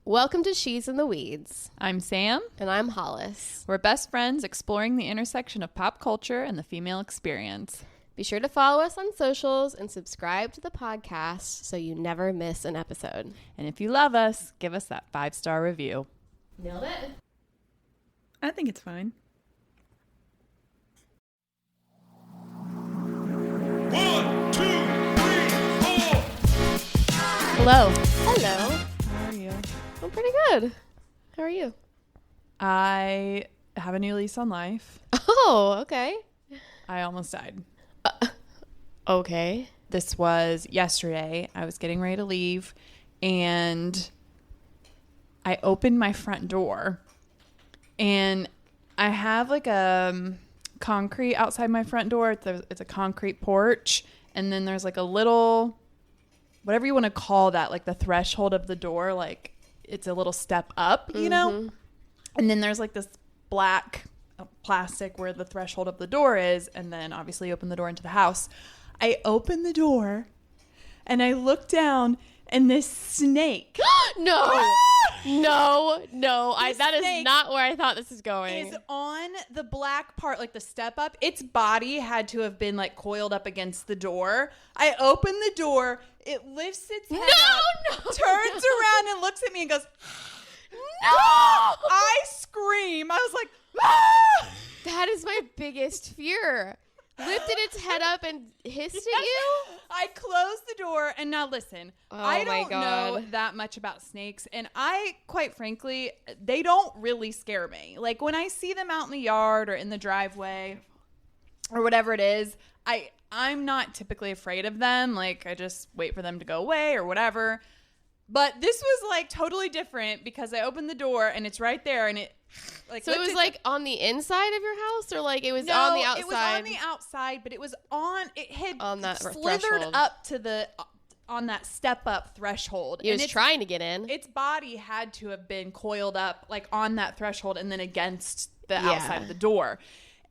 Welcome to She's in the Weeds. I'm Sam. And I'm Hollis. We're best friends exploring the intersection of pop culture and the female experience. Be sure to follow us on socials and subscribe to the podcast so you never miss an episode. And if you love us, give us that 5-star review. Nailed it? I think it's fine. 1, 2, 3, 4. Hello. Hello. How are you? I'm pretty good. How are you? I have a new lease on life. Oh, okay. I almost died. Okay. This was yesterday. I was getting ready to leave, and I opened my front door, and I have like a concrete outside my front door. It's a concrete porch, and then there's like a little, whatever you want to call that, like the threshold of the door, like it's a little step up, you know? And then there's like this black plastic where the threshold of the door is, and then obviously open the door into the house. I open the door, and I look down, and this snake No. That is not where I thought this is going. is on the black part, like the step up. Its body had to have been like coiled up against the door. I open the door, it lifts its head up, turns around and looks at me and goes, No! I scream. I was like, ah! That is my biggest fear. Lifted its head up and hissed at you? I closed the door, and now listen, I don't know that much about snakes, and I, quite frankly, they don't really scare me. Like when I see them out in the yard or in the driveway or whatever it is, I'm not typically afraid of them. Like I just wait for them to go away or whatever. But this was like totally different because I opened the door and it's right there, and it like. So it was like on the inside of your house, or like it was on the outside? It was on the outside, but it was on. It had on that slithered threshold. up to the on that step up threshold. It was trying to get in. Its body had to have been coiled up like on that threshold and then against the outside of the door.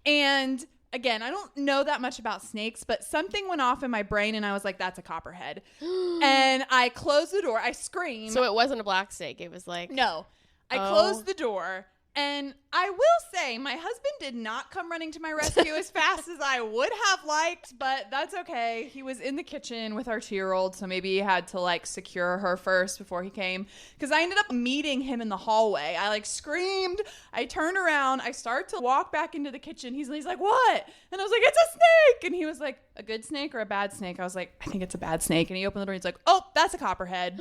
And again, I don't know that much about snakes, but something went off in my brain, and I was like, that's a copperhead. And I closed the door. I screamed. So it wasn't a black snake. It was like... No. I closed the door, and I will say my husband did not come running to my rescue as fast as I would have liked, but that's okay. He was in the kitchen with our 2-year-old, so maybe he had to like secure her first before he came, because I ended up meeting him in the hallway. I like screamed. I turned around. I start to walk back into the kitchen. He's like, what? And I was like, it's a snake. And he was like, a good snake or a bad snake? I was like, I think it's a bad snake. And he opened the door. He's like, oh, that's a copperhead.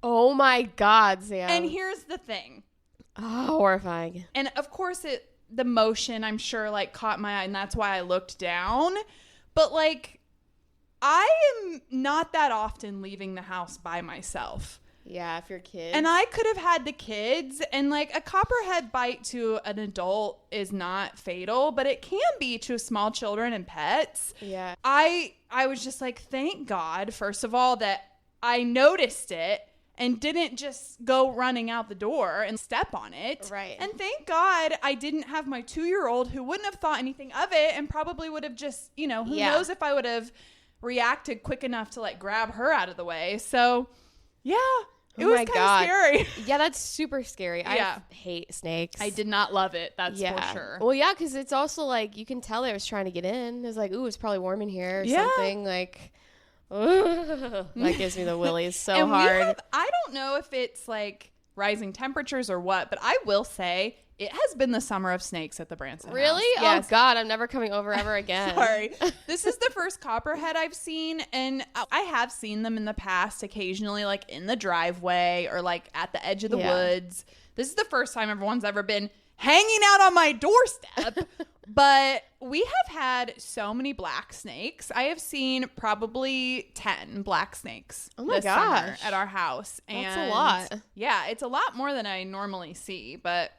Oh my God, Sam. And here's the thing. Oh, horrifying. And of course the motion, I'm sure, like caught my eye, and that's why I looked down. But like, I am not that often leaving the house by myself. Yeah, if you're kids. And I could have had the kids, and like a copperhead bite to an adult is not fatal, but it can be to small children and pets. Yeah. I was just like, thank God, first of all, that I noticed it and didn't just go running out the door and step on it. Right. And thank God I didn't have my 2-year-old, who wouldn't have thought anything of it and probably would have just, who knows if I would have reacted quick enough to like grab her out of the way. So, yeah, it was kind of scary. Yeah, that's super scary. Yeah. I hate snakes. I did not love it. That's for sure. Well, yeah, because it's also like you can tell it was trying to get in. It was like, ooh, it's probably warm in here or something. Like, that gives me the willies so and hard. I don't know if it's like rising temperatures or what, but I will say it has been the summer of snakes at the Branson house. Really? Yes. Oh God, I'm never coming over ever again. Sorry. This is the first copperhead I've seen, and I have seen them in the past occasionally, like in the driveway or like at the edge of the woods. This is the first time everyone's ever been hanging out on my doorstep. But we have had so many black snakes. I have seen probably 10 black snakes this summer at our house. That's a lot. Yeah, it's a lot more than I normally see. But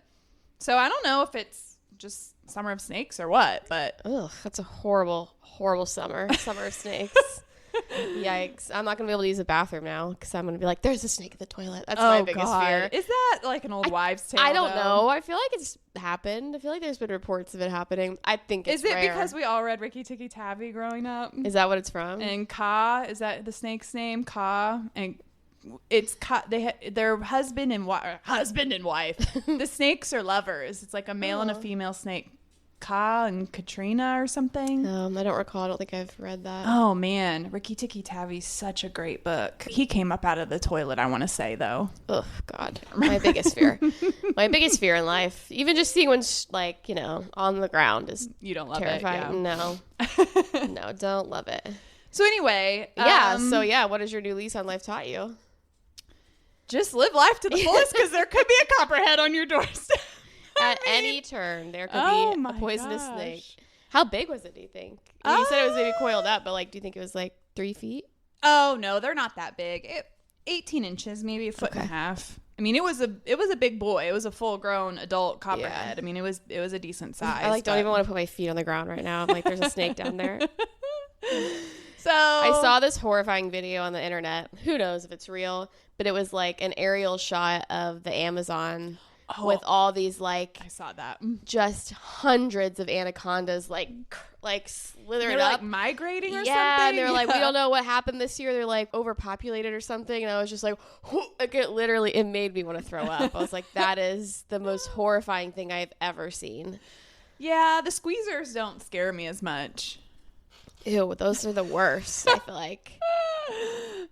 so I don't know if it's just summer of snakes or what, but ugh, that's a horrible, horrible summer. Summer of snakes. Yikes. I'm not going to be able to use the bathroom now because I'm going to be like, there's a snake in the toilet. That's my biggest fear. Is that like an old wives' tale? I don't know. I feel like it's happened. I feel like there's been reports of it happening. I think it's rare. Is it because we all read Ricky Tikki Tavi growing up? Is that what it's from? And Ka, is that the snake's name? Ka. And their husband and wife. The snakes are lovers. It's like a male and a female snake. Ka and Katrina or something. I don't recall. I don't think I've read that. Oh man, Ricky Tikki Tavi's such a great book. He came up out of the toilet, I want to say, though. Oh God, my biggest fear. My biggest fear in life. Even just seeing one like, on the ground is You don't love terrifying. it. No, no, don't love it. So anyway, what has your new lease on life taught you? Just live life to the fullest, because there could be a copperhead on your doorstep. At any turn, there could be a poisonous snake. How big was it, do you think? You said it was maybe coiled up, but do you think it was 3 feet? Oh, no, they're not that big. 18 inches, maybe a foot and a half. I mean, it was a big boy. It was a full-grown adult copperhead. Yeah. I mean, it was a decent size. I don't even want to put my feet on the ground right now. I'm like, there's a snake down there. So I saw this horrifying video on the internet. Who knows if it's real? But it was an aerial shot of the Amazon. With all these I saw that, just hundreds of anacondas slithering up, migrating or something. Yeah, and they're we don't know what happened this year. They're overpopulated or something. And I was just it made me want to throw up. I was like, that is the most horrifying thing I've ever seen. Yeah, the squeezers don't scare me as much. Ew, those are the worst. I feel like.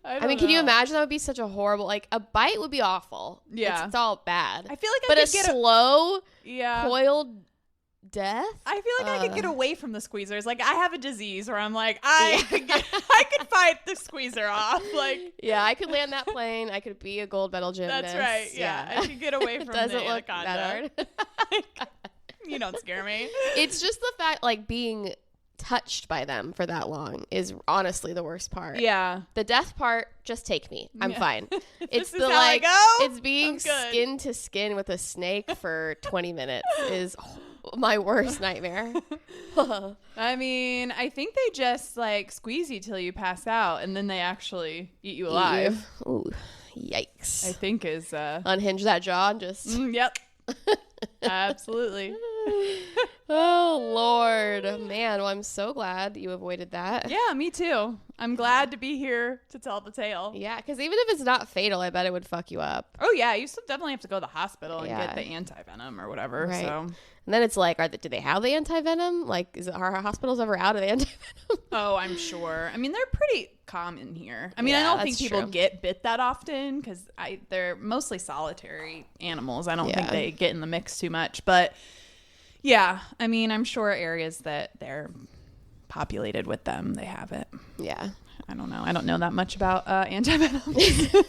I mean, can you imagine? That would be such a horrible, a bite would be awful. Yeah. It's all bad. I feel like I could get slow, coiled death. I feel like I could get away from the squeezers. I have a disease where I'm I could fight the squeezer off. Yeah, I could land that plane. I could be a gold medal gymnast. That's right. Yeah. I could get away from Doesn't the look anaconda. that hard. You don't scare me. It's just the fact, being touched by them for that long is honestly the worst part. Yeah. The death part, just take me. I'm fine. It's this is how I go? It's being skin to skin with a snake for 20 minutes is my worst nightmare. I mean, I think they just squeeze you till you pass out, and then they actually eat you alive. Ooh, yikes. I think is unhinge that jaw and just yep. Absolutely. Oh Lord, man. Well, I'm so glad you avoided that. Yeah, me too. I'm glad to be here to tell the tale. Yeah, because even if it's not fatal, I bet it would fuck you up. Oh yeah, you still definitely have to go to the hospital and get the anti-venom or whatever. Right. So. And then it's do they have the anti-venom? Are hospitals ever out of the anti-venom? Oh, I'm sure. I mean, they're pretty common here. I mean, I don't think people get bit that often because they're mostly solitary animals. I don't think they get in the mix too much. But yeah, I mean, I'm sure areas that they're populated with them, they have it. Yeah. I don't know. I don't know that much about anti-venom.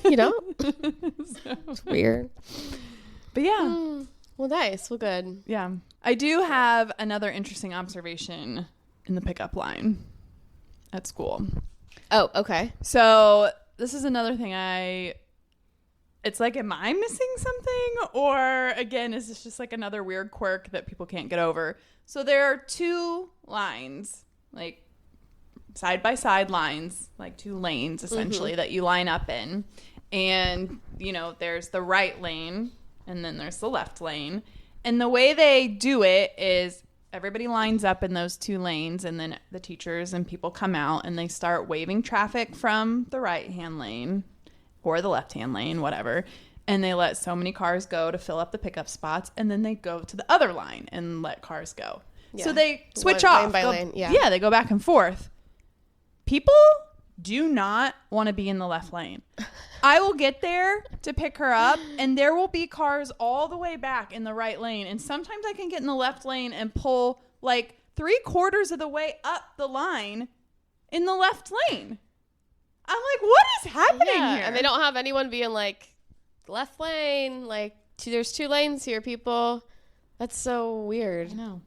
You don't? It's weird. But yeah. Well, nice. Well, good. Yeah. I do have another interesting observation in the pickup line at school. Oh, okay. So this is another thing it's am I missing something? Or again, is this just another weird quirk that people can't get over? So there are 2 lines, side by side lines, 2 lanes essentially that you line up in. And, there's the right lane and then there's the left lane. And the way they do it is everybody lines up in those 2 lanes, and then the teachers and people come out and they start waving traffic from the right-hand lane or the left-hand lane, whatever. And they let so many cars go to fill up the pickup spots, and then they go to the other line and let cars go. Yeah. So they switch off. Lane by lane. Yeah, they go back and forth. People do not want to be in the left lane. I will get there to pick her up, and there will be cars all the way back in the right lane. And sometimes I can get in the left lane and pull 3/4 of the way up the line in the left lane. I'm what is happening here? And they don't have anyone being left lane, there's 2 lanes here, people. That's so weird. I know.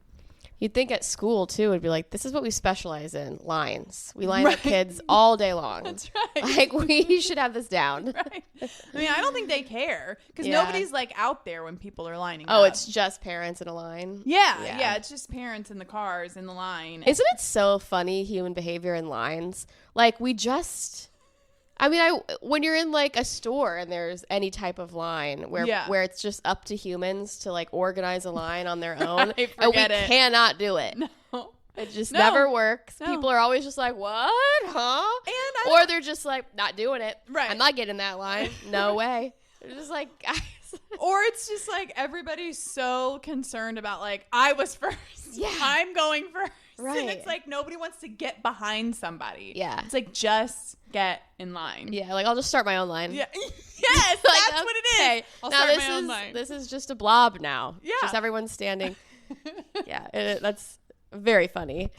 You'd think at school, too, would be this is what we specialize in, lines. We line up kids all day long. That's right. We should have this down. Right. I mean, I don't think they care because nobody's out there when people are lining up. Oh, it's just parents in a line? Yeah, it's just parents in the cars in the line. Isn't it so funny, human behavior in lines? We just... I mean, when you're in a store and there's any type of line where it's just up to humans to organize a line on their own, and we cannot do it. No. It just never works. No. People are always just what? Huh? And Or they're just like, not doing it. Right. I'm not getting that line. No way. They're just like, guys. Or it's just like everybody's so concerned about like, I was first. Yeah. I'm going first. Right. And it's like nobody wants to get behind somebody. Yeah. It's like just get in line. Yeah, like I'll just start my own line. Yeah. Yes, Like, that's what it is. okay, I'll now start this my own is line. this is just a blob now. Yeah. Just everyone standing. Yeah, that's very funny.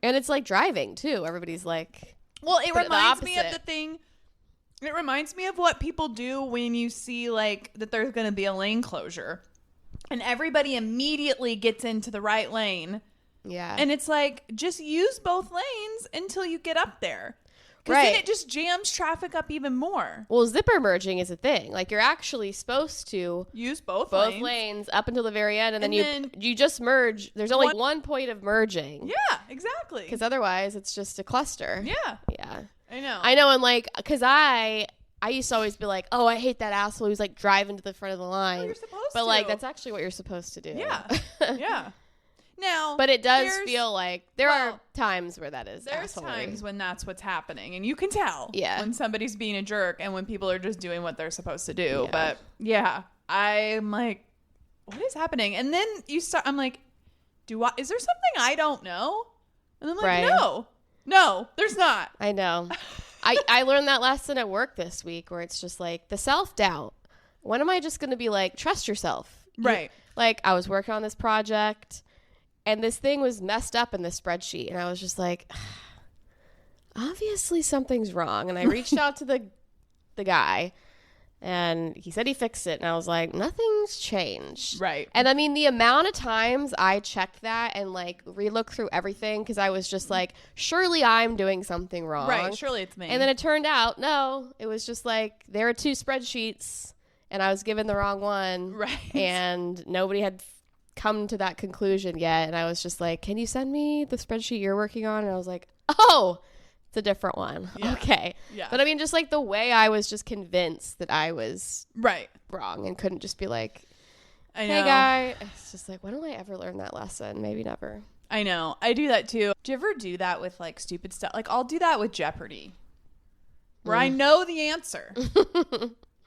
And it's like driving too. Everybody's like, well, it but the reminds me of opposite. the thing. It reminds me of what people do when you see like that there's going to be a lane closure and everybody immediately gets into the right lane. yeah. And it's like, just use both lanes until you get up there. Because Right. then it just jams traffic up even more. Well, zipper merging is a thing. Like you're actually supposed to Use both lanes up until the very end, and then And you just merge. There's only one- one point of merging. Yeah, exactly. Because otherwise, it's just a cluster. Yeah, Yeah. I know. And like, because I used to always be like, oh, I hate that asshole who's like driving to the front of the line. Well, you're supposed but to. like, that's actually what you're supposed to do. Yeah, yeah. Now, But it does there's- feel like there well, are times where that is There's assholery. times when that's what's happening, and you can tell when somebody's being a jerk and when people are just doing what they're supposed to do. Yeah. But yeah, I'm like, what is happening? And then I'm like, is there something I don't know? And I'm like, Right. no, there's not. I know. I learned that lesson at work this week where it's just like the self-doubt. When am I just going to be like, trust yourself? Right. Like I was working on this project and this thing was messed up in the spreadsheet. And I was just like, obviously something's wrong. And I reached out to the guy and he said he fixed it. And I was like, nothing's changed. Right. And I mean, the amount of times I checked that and like relooked through everything because I was just like, surely I'm doing something wrong. Right. Surely it's me. And then it turned out, no, it was just like there are two spreadsheets and I was given the wrong one. Right. And nobody had come to that conclusion yet. And I was just like, can you send me the spreadsheet you're working on? And I was like, oh, it's a different one. Yeah. Okay. Yeah. But I mean, just like the way I was just convinced that I was right. wrong and couldn't just be like, I know. hey, guy. It's just like, when will I ever learn that lesson? Maybe never. I know. I do that too. Do you ever do that with like stupid stuff? Like I'll do that with Jeopardy where I know the answer.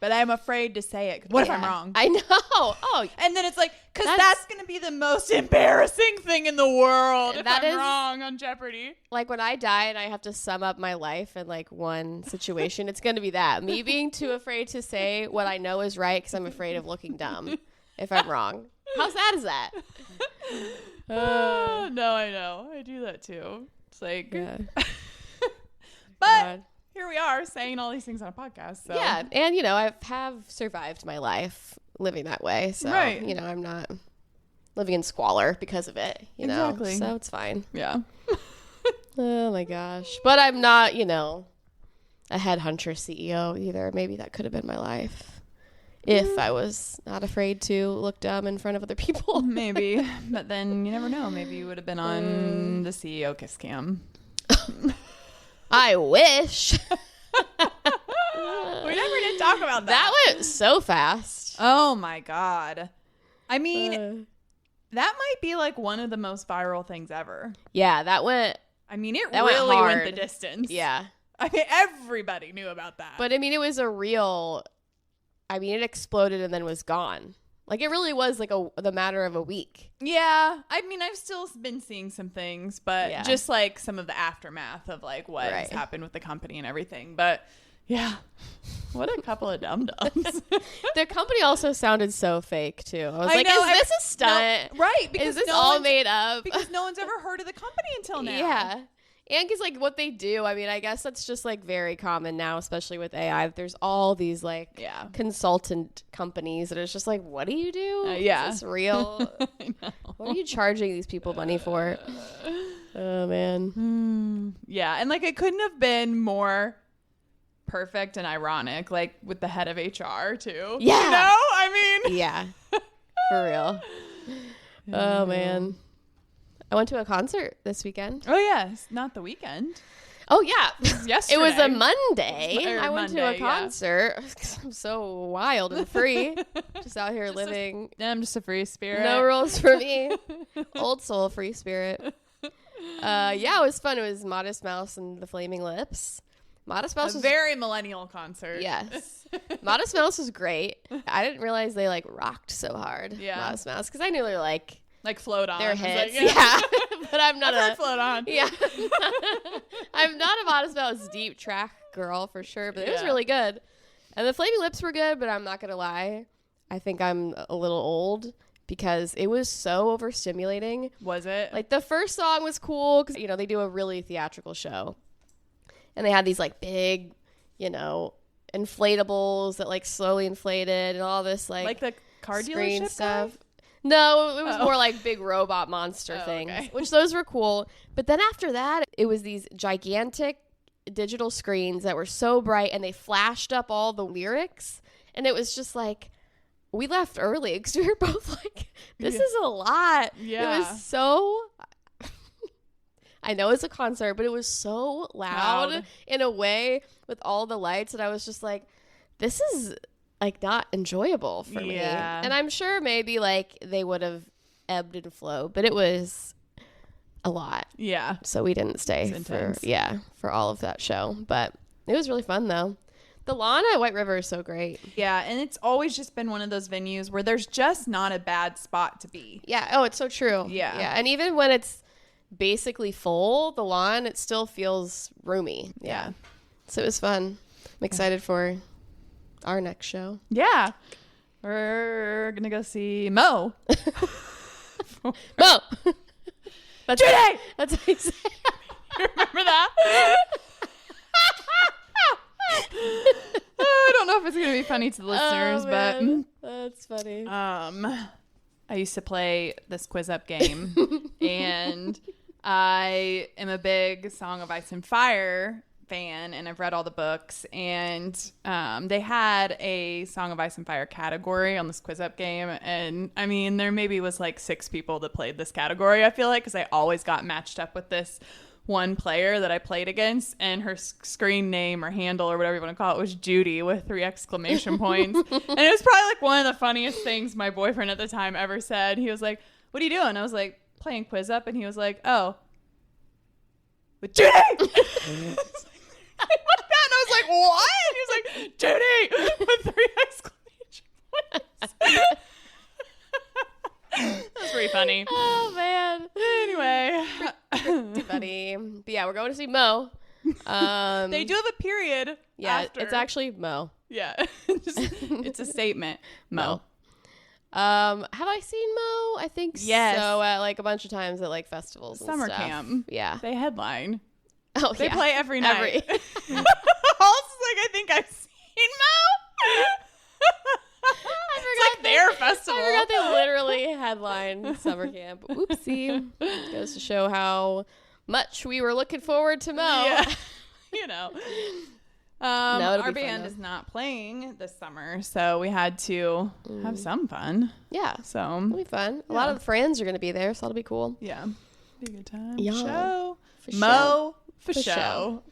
But I'm afraid to say it. What if I'm wrong? I know. Oh, and then it's like, because that's going to be the most embarrassing thing in the world if That I'm is- wrong on Jeopardy. like when I die and I have to sum up my life in like one situation, it's going to be that. Me being too afraid to say what I know is right because I'm afraid of looking dumb if I'm wrong. How sad is that? No, I know. I do that too. It's like, Yeah. but here we are saying all these things on a podcast. So. Yeah. And, you know, I have survived my life living that way. So, Right. you know, I'm not living in squalor because of it, you know. Exactly. So it's fine. Yeah. Oh, my gosh. But I'm not, you know, a headhunter CEO either. Maybe that could have been my life if I was not afraid to look dumb in front of other people. Maybe. But then you never know. Maybe you would have been on the CEO Kiss Cam. I wish. We never did talk about that. That went so fast. Oh my God. I mean, that might be like one of the most viral things ever. Yeah, that went. I mean, it That went really went hard. the distance. Yeah. I mean, everybody knew about that. But I mean, it was a real. I mean, it exploded and then was gone. Like it really was like the matter of a week. yeah, I mean, I've still been seeing some things, but Yeah. just like some of the aftermath of like what has Right. happened with the company and everything. But yeah, what a couple of dum-dums. The company also sounded so fake too. I was I like, know, is this a stunt? No, right. Because Is this no all one's- made up? Because no one's ever heard of the company until now. Yeah. And because like what they do, I mean, I guess that's just like very common now, especially with AI. There's all these like Yeah. consultant companies that it's just like, what do you do? yeah. Is this real? I know. What are you charging these people money for? Oh man. Yeah, and like it couldn't have been more perfect and ironic, like with the head of HR too. Yeah. You know? I mean, Yeah. For real. Oh man. I went to a concert this weekend. oh yeah, it's not the weekend. Oh yeah. Yesterday. It was a Monday. Or I went to Monday, a yeah. concert. I'm so wild and free. Just out here living. I'm just a free spirit. No rules for me. Old soul free spirit. Yeah, it was fun. It was Modest Mouse and the Flaming Lips. Modest Mouse was very millennial concert. Yes. Modest Mouse was great. I didn't realize they like rocked so hard. Yeah. Modest Mouse, because I knew they were like float on. their hits. Like, yeah. But I'm not I've heard float on. Yeah. I'm not a Modest Mouse deep track girl for sure, but it was really good. And the Flaming Lips were good, but I'm not gonna lie. I think I'm a little old because it was so overstimulating. Was it? Like the first song was cool because they do a really theatrical show. And they had these like big, inflatables that like slowly inflated and all this like the car screen dealership stuff. guy? No, it was more like big robot monster things, okay. which those were cool. But then after that, it was these gigantic digital screens that were so bright and they flashed up all the lyrics. And it was just like, we left early because we were both like, this is a lot. Yeah. It was so... I know it's a concert, but it was so loud in a way with all the lights. And I was just like, this is like not enjoyable for me. And I'm sure maybe like they would have ebbed and flowed, but it was a lot. Yeah. So we didn't stay for all of that show. But it was really fun though. The lawn at White River is so great. Yeah. And it's always just been one of those venues where there's just not a bad spot to be. Yeah. Oh, it's so true. Yeah. Yeah. And even when it's basically full, the lawn, it still feels roomy. Yeah. So it was fun. I'm excited for our next show. Yeah. We're going to go see Mo. Mo! That's Judy! That's how you say it. You remember that? I don't know if it's going to be funny to the listeners, but that's funny. I used to play this quiz up game, and I am a big Song of Ice and Fire fan, and I've read all the books, and they had a Song of Ice and Fire category on this quiz up game, and I mean there maybe was like 6 people that played this category, I feel like, because I always got matched up with this one player that I played against, and her screen name or handle or whatever you want to call it was Judy with 3 exclamation points. And it was probably like one of the funniest things my boyfriend at the time ever said. He was like, "What are you doing?" I was like, "Playing quiz up." And he was like, "Oh, with Judy." And I was like, "What?" And he was like, "Judy with 3 exclamation points." That was pretty funny. Oh man. Anyway, pretty funny. But yeah, we're going to see Mo. They do have a period. Yeah, after. it's actually Mo. Yeah, it's a statement. Mo. Have I seen Mo? I think yes. so. Like a bunch of times at like festivals, Summer and stuff. camp. Yeah, they headline. Oh, they play every night. Hollis is like, I think I've seen Mo. I forgot their festival. I forgot they literally headline summer camp. Oopsie. Goes to show how much we were looking forward to Mo. Yeah. Our be band fun, is not playing this summer, so we had to have some fun. Yeah. So it'll be fun. A lot of the friends are going to be there, so that'll be cool. Yeah. Be a good time. Yeah. Show. For Mo. For For show.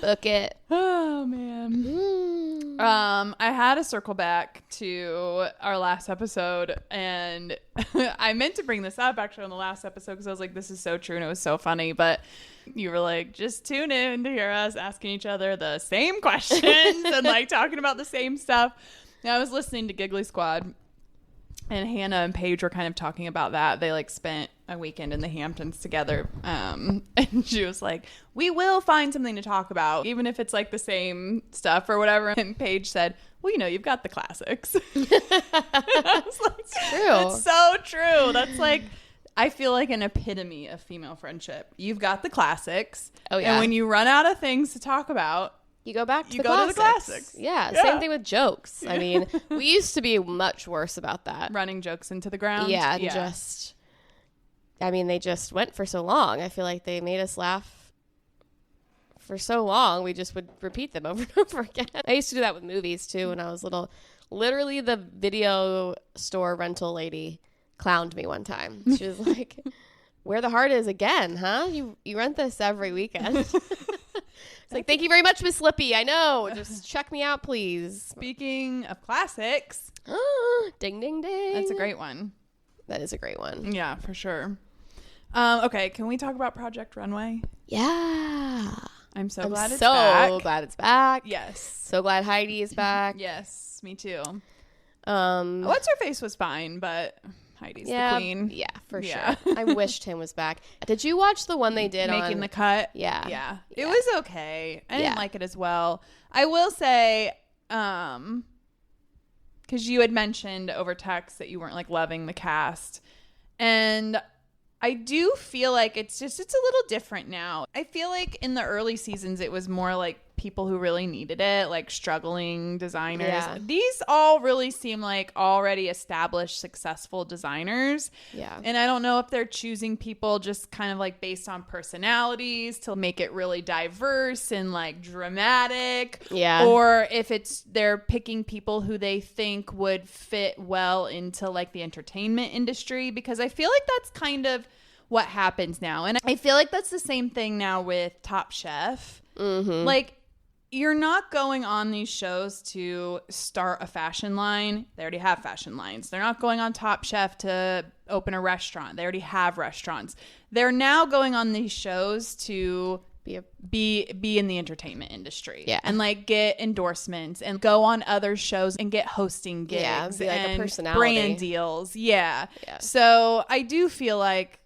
Book it. Oh, man. I had to circle back to our last episode, and I meant to bring this up actually on the last episode because I was like, this is so true and it was so funny, but you were like, just tune in to hear us asking each other the same questions and like talking about the same stuff. And I was listening to Giggly Squad, and Hannah and Paige were kind of talking about that. They like spent a weekend in the Hamptons together. And she was like, we will find something to talk about, even if it's like the same stuff or whatever. And Paige said, well, you've got the classics. I was like, it's true. It's so true. That's like, I feel like an epitome of female friendship. You've got the classics. Oh, yeah. And when you run out of things to talk about, you go back to you the go classics. to the classics. Yeah, same thing with jokes. I mean, we used to be much worse about that. Running jokes into the ground. Yeah, they just went for so long. I feel like they made us laugh for so long. We just would repeat them over and over again. I used to do that with movies, too, when I was little. Literally, the video store rental lady clowned me one time. She was like, where the heart is again, huh? You rent this every weekend. It's like, thank you very much, Miss Lippy. I know. Just check me out, please. Speaking of classics. Ding, ding, ding. That's a great one. That is a great one. Yeah, for sure. Okay, can we talk about Project Runway? Yeah. I'm so glad it's back. So glad it's back. Yes. So glad Heidi is back. Yes, me too. What's her face was fine, but Heidi's the queen. Yeah, for sure. I wish Tim was back. Did you watch the one they did Making the Cut? Yeah. Yeah. It was okay. I didn't like it as well. I will say, because you had mentioned over text that you weren't like loving the cast. And I do feel like it's a little different now. I feel like in the early seasons, it was more like people who really needed it, like struggling designers. Yeah. These all really seem like already established, successful designers. Yeah. And I don't know if they're choosing people just kind of like based on personalities to make it really diverse and like dramatic. Yeah. Or if they're picking people who they think would fit well into like the entertainment industry, because I feel like that's kind of what happens now. And I feel like that's the same thing now with Top Chef. Mm-hmm. Like, you're not going on these shows to start a fashion line. They already have fashion lines. They're not going on Top Chef to open a restaurant. They already have restaurants. They're now going on these shows to be in the entertainment industry. Yeah. And like get endorsements and go on other shows and get hosting gigs. Yeah, be like and a personality. brand deals. Yeah. So I do feel like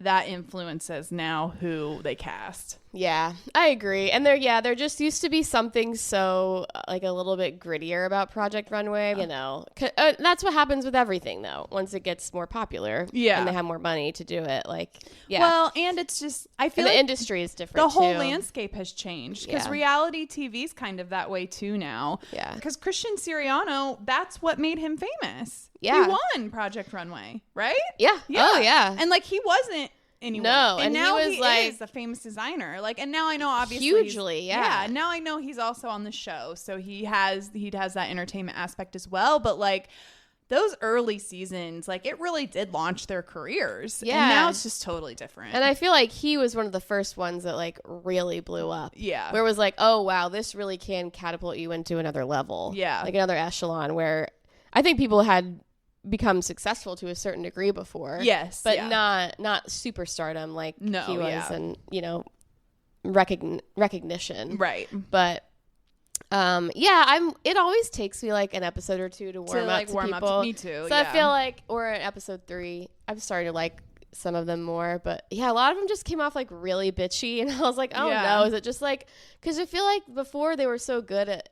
that influences now who they cast. Yeah, I agree. And there just used to be something so like a little bit grittier about Project Runway, you know. That's what happens with everything though. Once it gets more popular, and they have more money to do it, like Well, and it's just I feel and like the industry is different. The whole too. landscape has changed because reality TV is kind of that way too now. Yeah, because Christian Siriano, that's what made him famous. Yeah, he won Project Runway, right? Yeah. Oh yeah, and like he wasn't. Anyway. No, and now he was like is a famous designer. Like, and now I know obviously hugely, yeah. Now I know he's also on the show, so he has that entertainment aspect as well. But like those early seasons, like it really did launch their careers. Yeah, and now it's just totally different. And I feel like he was one of the first ones that like really blew up. Yeah, where it was like, oh wow, this really can catapult you into another level. Yeah, like another echelon. Where I think people had become successful to a certain degree before, but not superstardom like he was, and you know, recognition, right? But it always takes me like an episode or two to warm up to people. Me too. So I feel like, or in episode 3, I've started to like some of them more, but a lot of them just came off like really bitchy, and I was like, oh no, is it just like, because I feel like before they were so good at,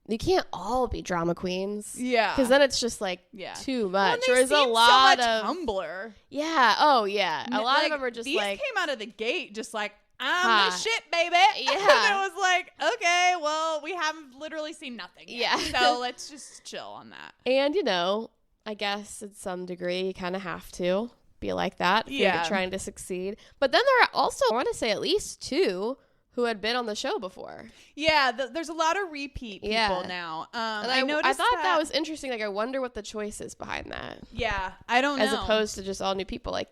you can't all be drama queens. Yeah. Because then it's just like too much. Well, there's a lot of Tumblr. Yeah. Oh, yeah. A lot of them are just these like. These came out of the gate just like, I'm the shit, baby. Yeah. And it was like, okay, well, we have literally seen nothing yet. Yeah. So let's just chill on that. And, you know, I guess at some degree you kind of have to be like that if you're trying to succeed. But then there are also, I want to say at least 2 who had been on the show before. Yeah, there's a lot of repeat people now. And I thought that was interesting. Like, I wonder what the choice is behind that. Yeah, I don't know. As opposed to just all new people, like,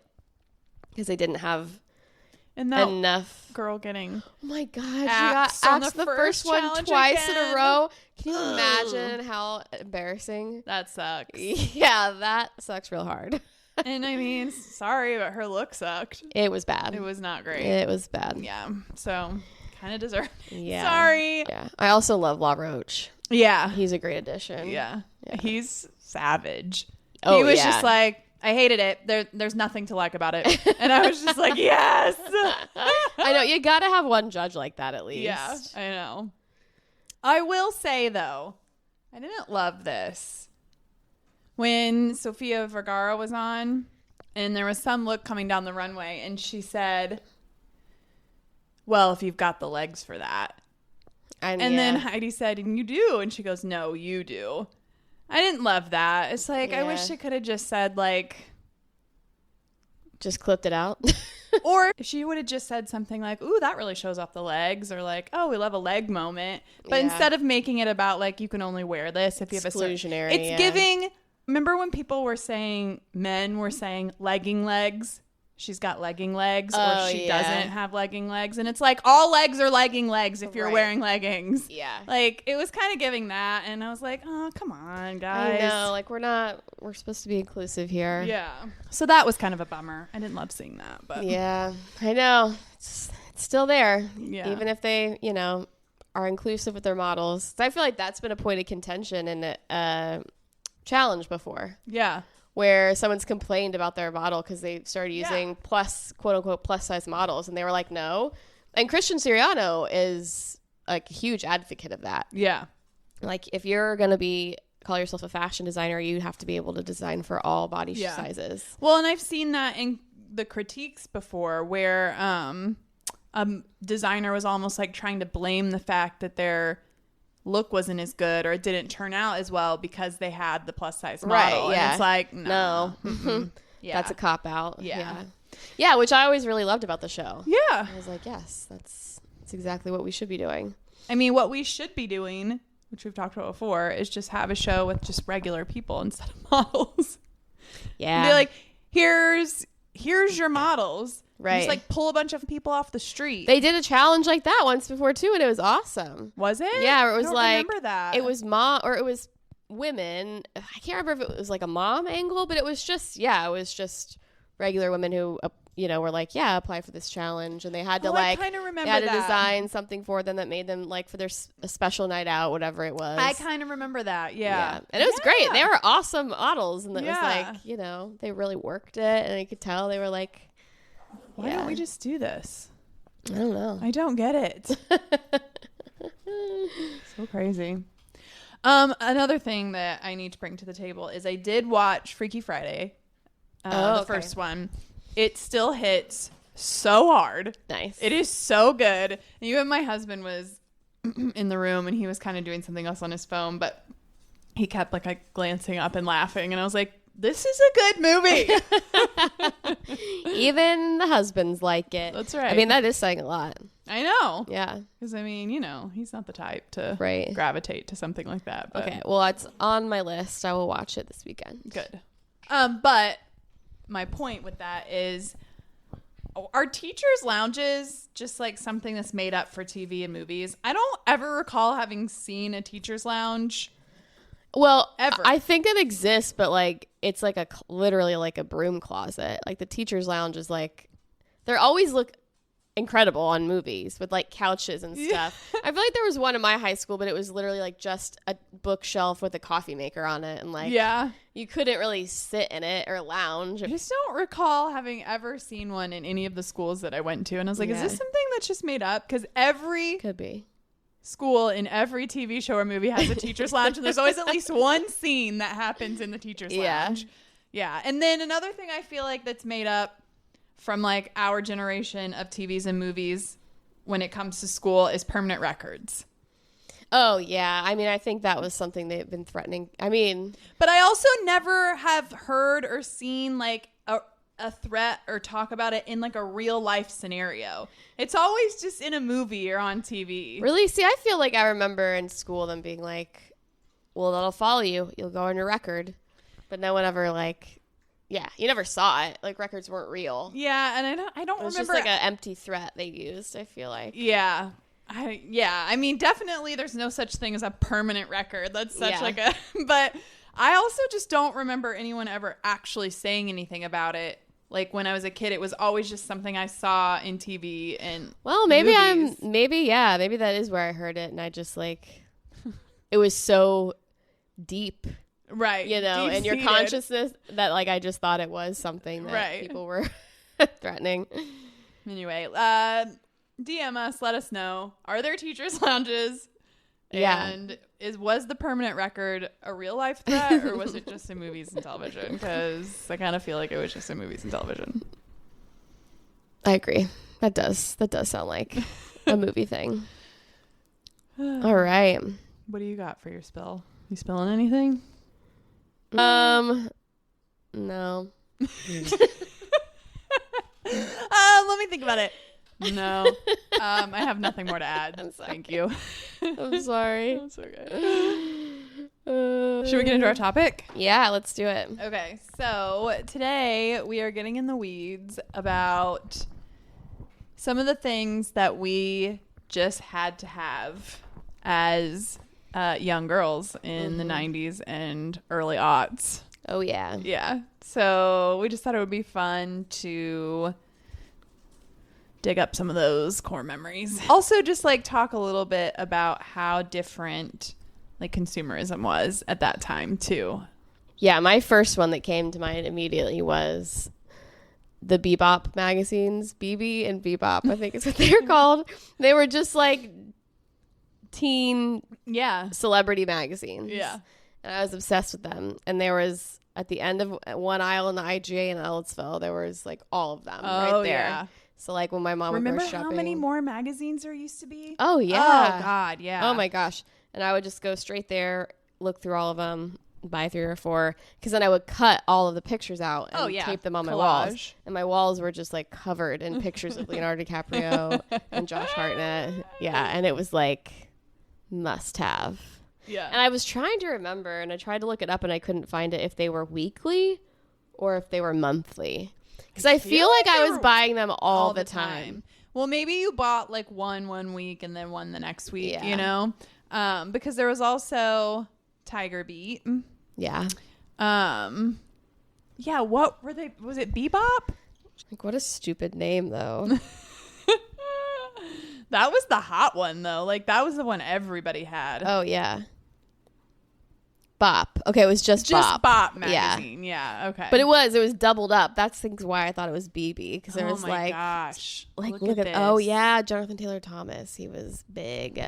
because they didn't have enough. Girl getting, oh my God, she got axed the first one twice in a row. Can you imagine how embarrassing? That sucks. Yeah, that sucks real hard. And I mean, sorry, but her look sucked. It was bad. It was not great. It was bad. Yeah. So kind of deserved. Yeah. Sorry. Yeah. I also love La Roche. Yeah. He's a great addition. Yeah. He's savage. Oh, he was just like, I hated it. There's nothing to like about it. And I was just like, yes. I know. You got to have one judge like that at least. Yeah. I know. I will say, though, I didn't love this. When Sofia Vergara was on, and there was some look coming down the runway, and she said, well, if you've got the legs for that. And then Heidi said, and you do. And she goes, no, you do. I didn't love that. It's like, I wish she could have just said, like. Just clipped it out. Or if she would have just said something like, ooh, that really shows off the legs. Or like, oh, we love a leg moment. But instead of making it about, like, you can only wear this if you have a exclusionary. It's giving. Remember when people were saying, men were saying legging legs? she's got legging legs or she doesn't have legging legs. And it's like, all legs are legging legs if you're wearing leggings. Yeah. Like, it was kind of giving that. And I was like, oh, come on, guys. I know. Like, we're supposed to be inclusive here. Yeah. So that was kind of a bummer. I didn't love seeing that. But yeah, I know. It's still there. Yeah. Even if they, are inclusive with their models. So I feel like that's been a point of contention in a challenge before. Yeah. Where someone's complained about their model because they started using quote unquote plus size models, and they were like, no. And Christian Siriano is like a huge advocate of that. Yeah. Like, if you're going to call yourself a fashion designer, you have to be able to design for all body sizes. Well, and I've seen that in the critiques before where a designer was almost like trying to blame the fact that their look wasn't as good or it didn't turn out as well because they had the plus size model. Right, yeah. And it's like, no. Yeah. That's a cop out. Yeah. Yeah, which I always really loved about the show. Yeah. I was like, yes, that's exactly what we should be doing. I mean, what we should be doing, which we've talked about before, is just have a show with just regular people instead of models. Yeah. And be like, here's your models. Right. Just like pull a bunch of people off the street. They did a challenge like that once before too, and it was awesome. Was it? Yeah, it was I don't like remember that. It was mom or it was women. I can't remember if it was like a mom angle, but it was just regular women who were like, yeah, apply for this challenge, and they had to I kind of remember they had to that. design something for them that made them like for their a special night out, whatever it was. I kind of remember that. Yeah. And it was great. They were awesome models, and it was Yeah. like they really worked it, and you could tell they were like. Why don't we just do this? I don't know. I don't get it. So crazy. Another thing that I need to bring to the table is I did watch Freaky Friday. The first one. It still hits so hard. Nice. It is so good. And even my husband was in the room and he was kind of doing something else on his phone, but he kept like glancing up and laughing. And I was like, this is a good movie. Even the husbands like it. That's right. I mean, that is saying a lot. I know. Yeah. Because, I mean, he's not the type to gravitate to something like that. But. Okay. Well, it's on my list. I will watch it this weekend. Good. But my point with that is, are teachers' lounges just like something that's made up for TV and movies? I don't ever recall having seen a teacher's lounge. Well, ever. I think it exists, but like it's like literally like a broom closet. Like the teacher's lounge is like, they always look incredible on movies with like couches and stuff. I feel like there was one in my high school, but it was literally like just a bookshelf with a coffee maker on it, and like you couldn't really sit in it or lounge. I just don't recall having ever seen one in any of the schools that I went to, and I was like, is this something that's just made up? Because every could be school in every TV show or movie has a teacher's lounge, and there's always at least one scene that happens in the teacher's lounge. Yeah. And then another thing I feel like that's made up from like our generation of TVs and movies when it comes to school is permanent records. Oh, yeah. I mean, I think that was something they've been threatening. I mean, but I also never have heard or seen like a threat or talk about it in like a real life scenario. It's always just in a movie or on TV. Really? See, I feel like I remember in school them being like, well, that'll follow you. You'll go on your record. But no one ever like, you never saw it. Like records weren't real. Yeah. And I don't it was remember. Just like an empty threat they used, I feel like. Yeah. I mean, definitely there's no such thing as a permanent record. That's such like a, but I also just don't remember anyone ever actually saying anything about it. Like when I was a kid, it was always just something I saw in TV and movies. maybe that is where I heard it. And I just like, it was so deep, right? In your consciousness that like, I just thought it was something that people were threatening. Anyway, DM us, let us know. Are there teachers' lounges? Yeah. And was the permanent record a real life threat or was it just in movies and television? Because I kind of feel like it was just in movies and television. I agree. That does sound like a movie thing. All right. What do you got for your spill? You spilling anything? No. Let me think about it. No. I have nothing more to add. I'm sorry. Thank you. I'm sorry. That's okay. Should we get into our topic? Yeah, let's do it. Okay, so today we are getting in the weeds about some of the things that we just had to have as young girls in the 90s and early aughts. Oh, yeah. Yeah. So we just thought it would be fun to dig up some of those core memories. Also, just like talk a little bit about how different like consumerism was at that time too. Yeah, my first one that came to mind immediately was the Bebop magazines. BB and Bebop, I think is what they were called. They were just like teen celebrity magazines. Yeah. And I was obsessed with them. And there was, at the end of one aisle in the IGA in Ellettsville, there was like all of them right there. Yeah. So like when my mom would go shopping. Remember how many more magazines there used to be? Oh, yeah. Oh, God, yeah. Oh, my gosh. And I would just go straight there, look through all of them, buy 3 or 4, because then I would cut all of the pictures out and tape them on my walls. And my walls were just like covered in pictures of Leonardo DiCaprio and Josh Hartnett. Yeah, and it was like must have. Yeah. And I was trying to remember, and I tried to look it up, and I couldn't find it if they were weekly or if they were monthly. Because I feel like I was buying them all the time. Well, maybe you bought like one week and then one the next week, you know? Because there was also Tiger Beat. Yeah. Yeah, what were they? Was it Bebop? Like, what a stupid name, though. That was the hot one, though. Like, that was the one everybody had. Oh, yeah. Bop. Okay, it was just Bop. Bop magazine. Yeah, okay. But it was doubled up. That's why I thought it was BB, because there was like, gosh, like look at this. Oh yeah, Jonathan Taylor Thomas. He was big.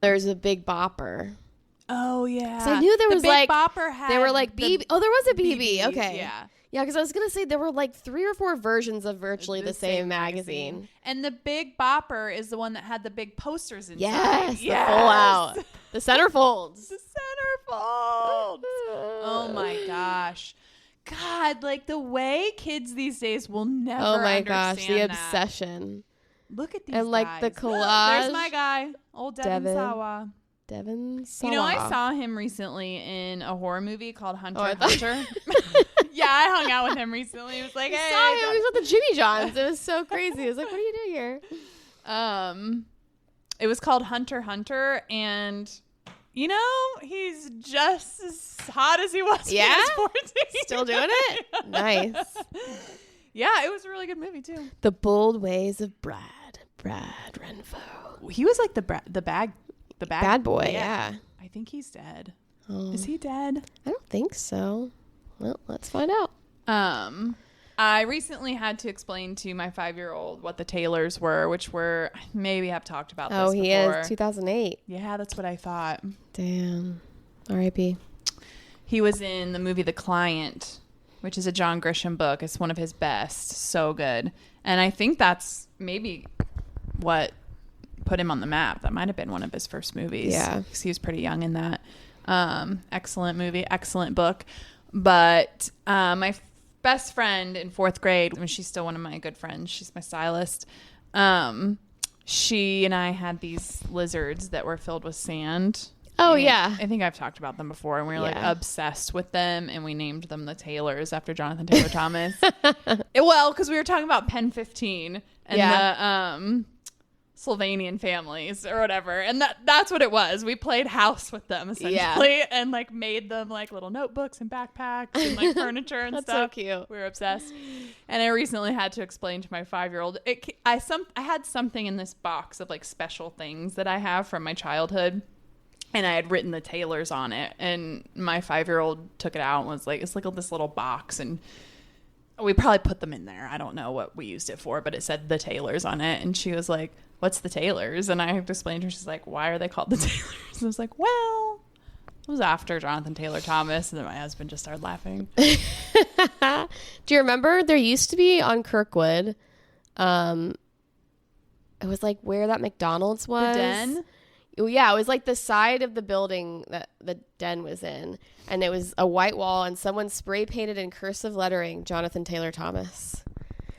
There's a Big Bopper. Oh yeah. So I knew there was Big like Bopper had they were like BB. Oh, there was a BB. Okay. Yeah. Yeah, because I was gonna say there were like 3 or 4 versions of virtually the same magazine. And the Big Bopper is the one that had the big posters inside. Yes, the full out, the centerfolds. The centerfolds. Oh my gosh, God! Like the way kids these days will never. Oh my understand gosh, the that. obsession. Look at these and like guys. the collage. There's my guy, old Devin Sawa. Devin Sawa. You know, I saw him recently in a horror movie called Hunter Hunter. Yeah, I hung out with him recently. He was like, hey. Saw him. He was with the Jimmy Johns. It was so crazy. I was like, what are you doing here? It was called Hunter Hunter, and you know, he's just as hot as he was when he was 14. Still doing it? Nice. Yeah, it was a really good movie too. The Bold Ways of Brad Renfro. He was like the bad boy. Yeah. I think he's dead. Is he dead? I don't think so. Well, let's find out. I recently had to explain to my 5-year-old what the Taylors were, which were, maybe I've talked about this before. Oh, he is 2008. Yeah, that's what I thought. Damn. R.I.P. He was in the movie The Client, which is a John Grisham book. It's one of his best. So good. And I think that's maybe what put him on the map. That might have been one of his first movies. Yeah. Because he was pretty young in that. Excellent movie. Excellent book. But my best friend in 4th grade, and she's still one of my good friends, she's my stylist, she and I had these lizards that were filled with sand. Oh, yeah. I think I've talked about them before, and we were like obsessed with them, and we named them the Taylors after Jonathan Taylor Thomas. Well, because we were talking about Pen 15 and the Sylvanian families or whatever, and that's what it was. We played house with them essentially, and like made them like little notebooks and backpacks and like furniture and that's stuff. So cute. We were obsessed. And I recently had to explain to my 5-year-old, I had something in this box of like special things that I have from my childhood, and I had written the Taylors on it, and my 5-year-old took it out and was like, it's like this little box, and we probably put them in there. I don't know what we used it for, but it said the Taylors on it. And she was like, what's the Taylors? And I have to explain to her, she's like, why are they called the Taylors? And I was like, well, it was after Jonathan Taylor Thomas. And then my husband just started laughing. Do you remember there used to be on Kirkwood, it was like where that McDonald's was. The Den? Yeah, it was like the side of the building that the Den was in, and it was a white wall, and someone spray painted in cursive lettering Jonathan Taylor Thomas.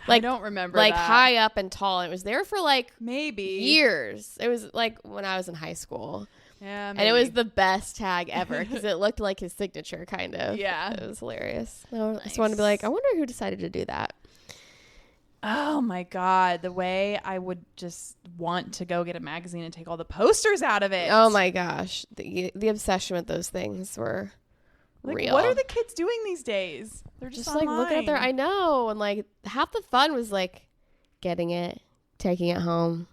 Like, I don't remember like that. high up and tall. And it was there for like maybe years. It was like when I was in high school. Yeah, maybe. And it was the best tag ever because it looked like his signature, kind of. Yeah. It was hilarious. I just wanted to be like, I wonder who decided to do that. Oh my God. The way I would just want to go get a magazine and take all the posters out of it. Oh my gosh. The obsession with those things were real. What are the kids doing these days? They're just like looking at their, I know. And like half the fun was like getting it, taking it home,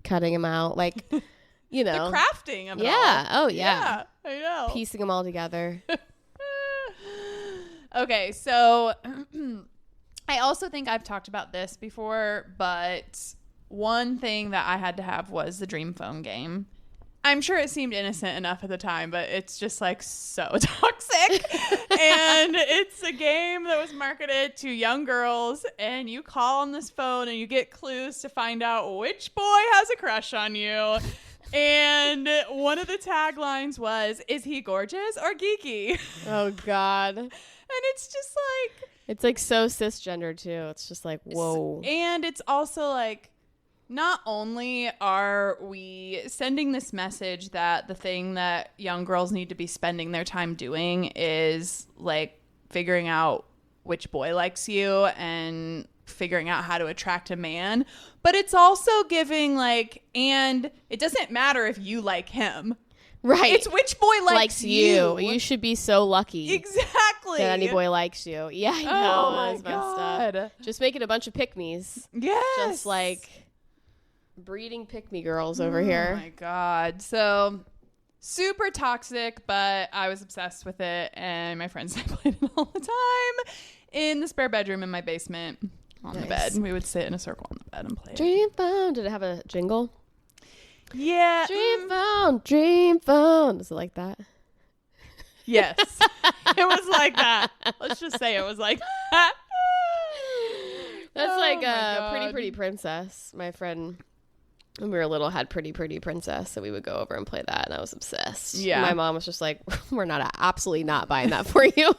cutting them out. Like, you know. The crafting of it all. Yeah. Oh yeah. I know. Piecing them all together. Okay. So I also think I've talked about this before, but one thing that I had to have was the Dream Phone game. I'm sure it seemed innocent enough at the time, but it's just like so toxic. And it's a game that was marketed to young girls, and you call on this phone and you get clues to find out which boy has a crush on you. And one of the taglines was, "Is he gorgeous or geeky?" Oh God. And it's just like, it's like so cisgender too. It's just like, whoa. And it's also like, not only are we sending this message that the thing that young girls need to be spending their time doing is like figuring out which boy likes you and figuring out how to attract a man, but it's also giving like, and it doesn't matter if you like him. Right. It's which boy likes you. You should be so lucky. Exactly. That any boy likes you. Yeah, I know. Oh my That's God. messed up. Just making a bunch of pick-me's. Yes. Just like breeding pick-me girls over here. Oh my God. So super toxic, but I was obsessed with it, and my friends and I played it all the time in the spare bedroom in my basement on the bed. We would sit in a circle on the bed and play Dream phone. Did it have a jingle? Yeah. Dream phone. Was it like that? Yes. It was like that. Let's just say it was like that. That's like a Pretty Princess. My friend, when we were little, had Pretty Princess, so we would go over and play that, and I was obsessed. Yeah. My mom was just like, we're absolutely not buying that for you.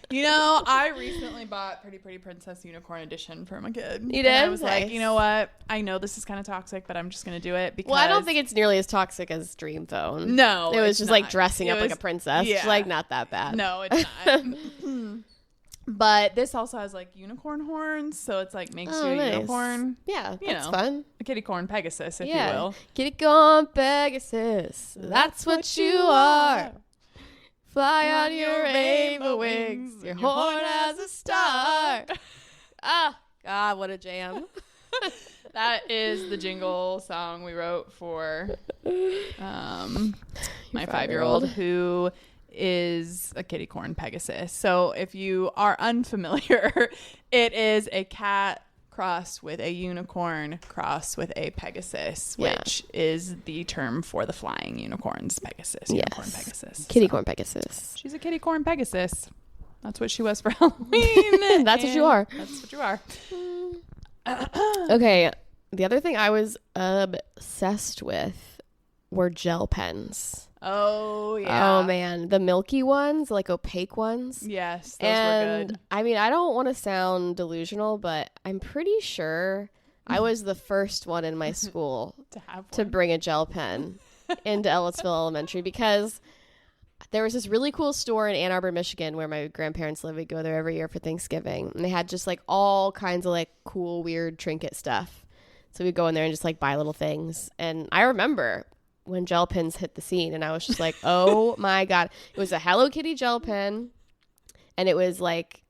You know, I recently bought Pretty Princess Unicorn Edition for my kid. You did? And I was Nice. like, you know what? I know this is kind of toxic, but I'm just going to do it because... Well, I don't think it's nearly as toxic as Dream Phone. No, it was it's just not. like dressing up like a princess. Yeah. It's like not that bad. No, it's not. But this also has like unicorn horns, so it's like makes you a nice. unicorn. Yeah, You that's know. fun. A kitty corn Pegasus, if you will. Kitty corn Pegasus. That's what you are. Fly on your rainbow wings. Your horn has a star. Ah, God, what a jam. That is the jingle song we wrote for my 5-year-old who is a kitty corn Pegasus. So if you are unfamiliar, it is a cat crossed with a unicorn crossed with a Pegasus, which is the term for the flying unicorns. Pegasus. Unicorn Pegasus. Kitty corn Pegasus. She's a kitty corn Pegasus. That's what she was for Halloween. That's what you are. That's what you are. Okay, the other thing I was obsessed with were gel pens. Oh, yeah. Oh, man. The milky ones, like opaque ones. Yes, those were good. I mean, I don't want to sound delusional, but I'm pretty sure I was the first one in my school to bring a gel pen into Ellisville Elementary because there was this really cool store in Ann Arbor, Michigan, where my grandparents live. We'd go there every year for Thanksgiving. And they had just like all kinds of like cool, weird trinket stuff. So we'd go in there and just like buy little things. And I remember when gel pens hit the scene, and I was just like, oh my God. It was a Hello Kitty gel pen, and it was like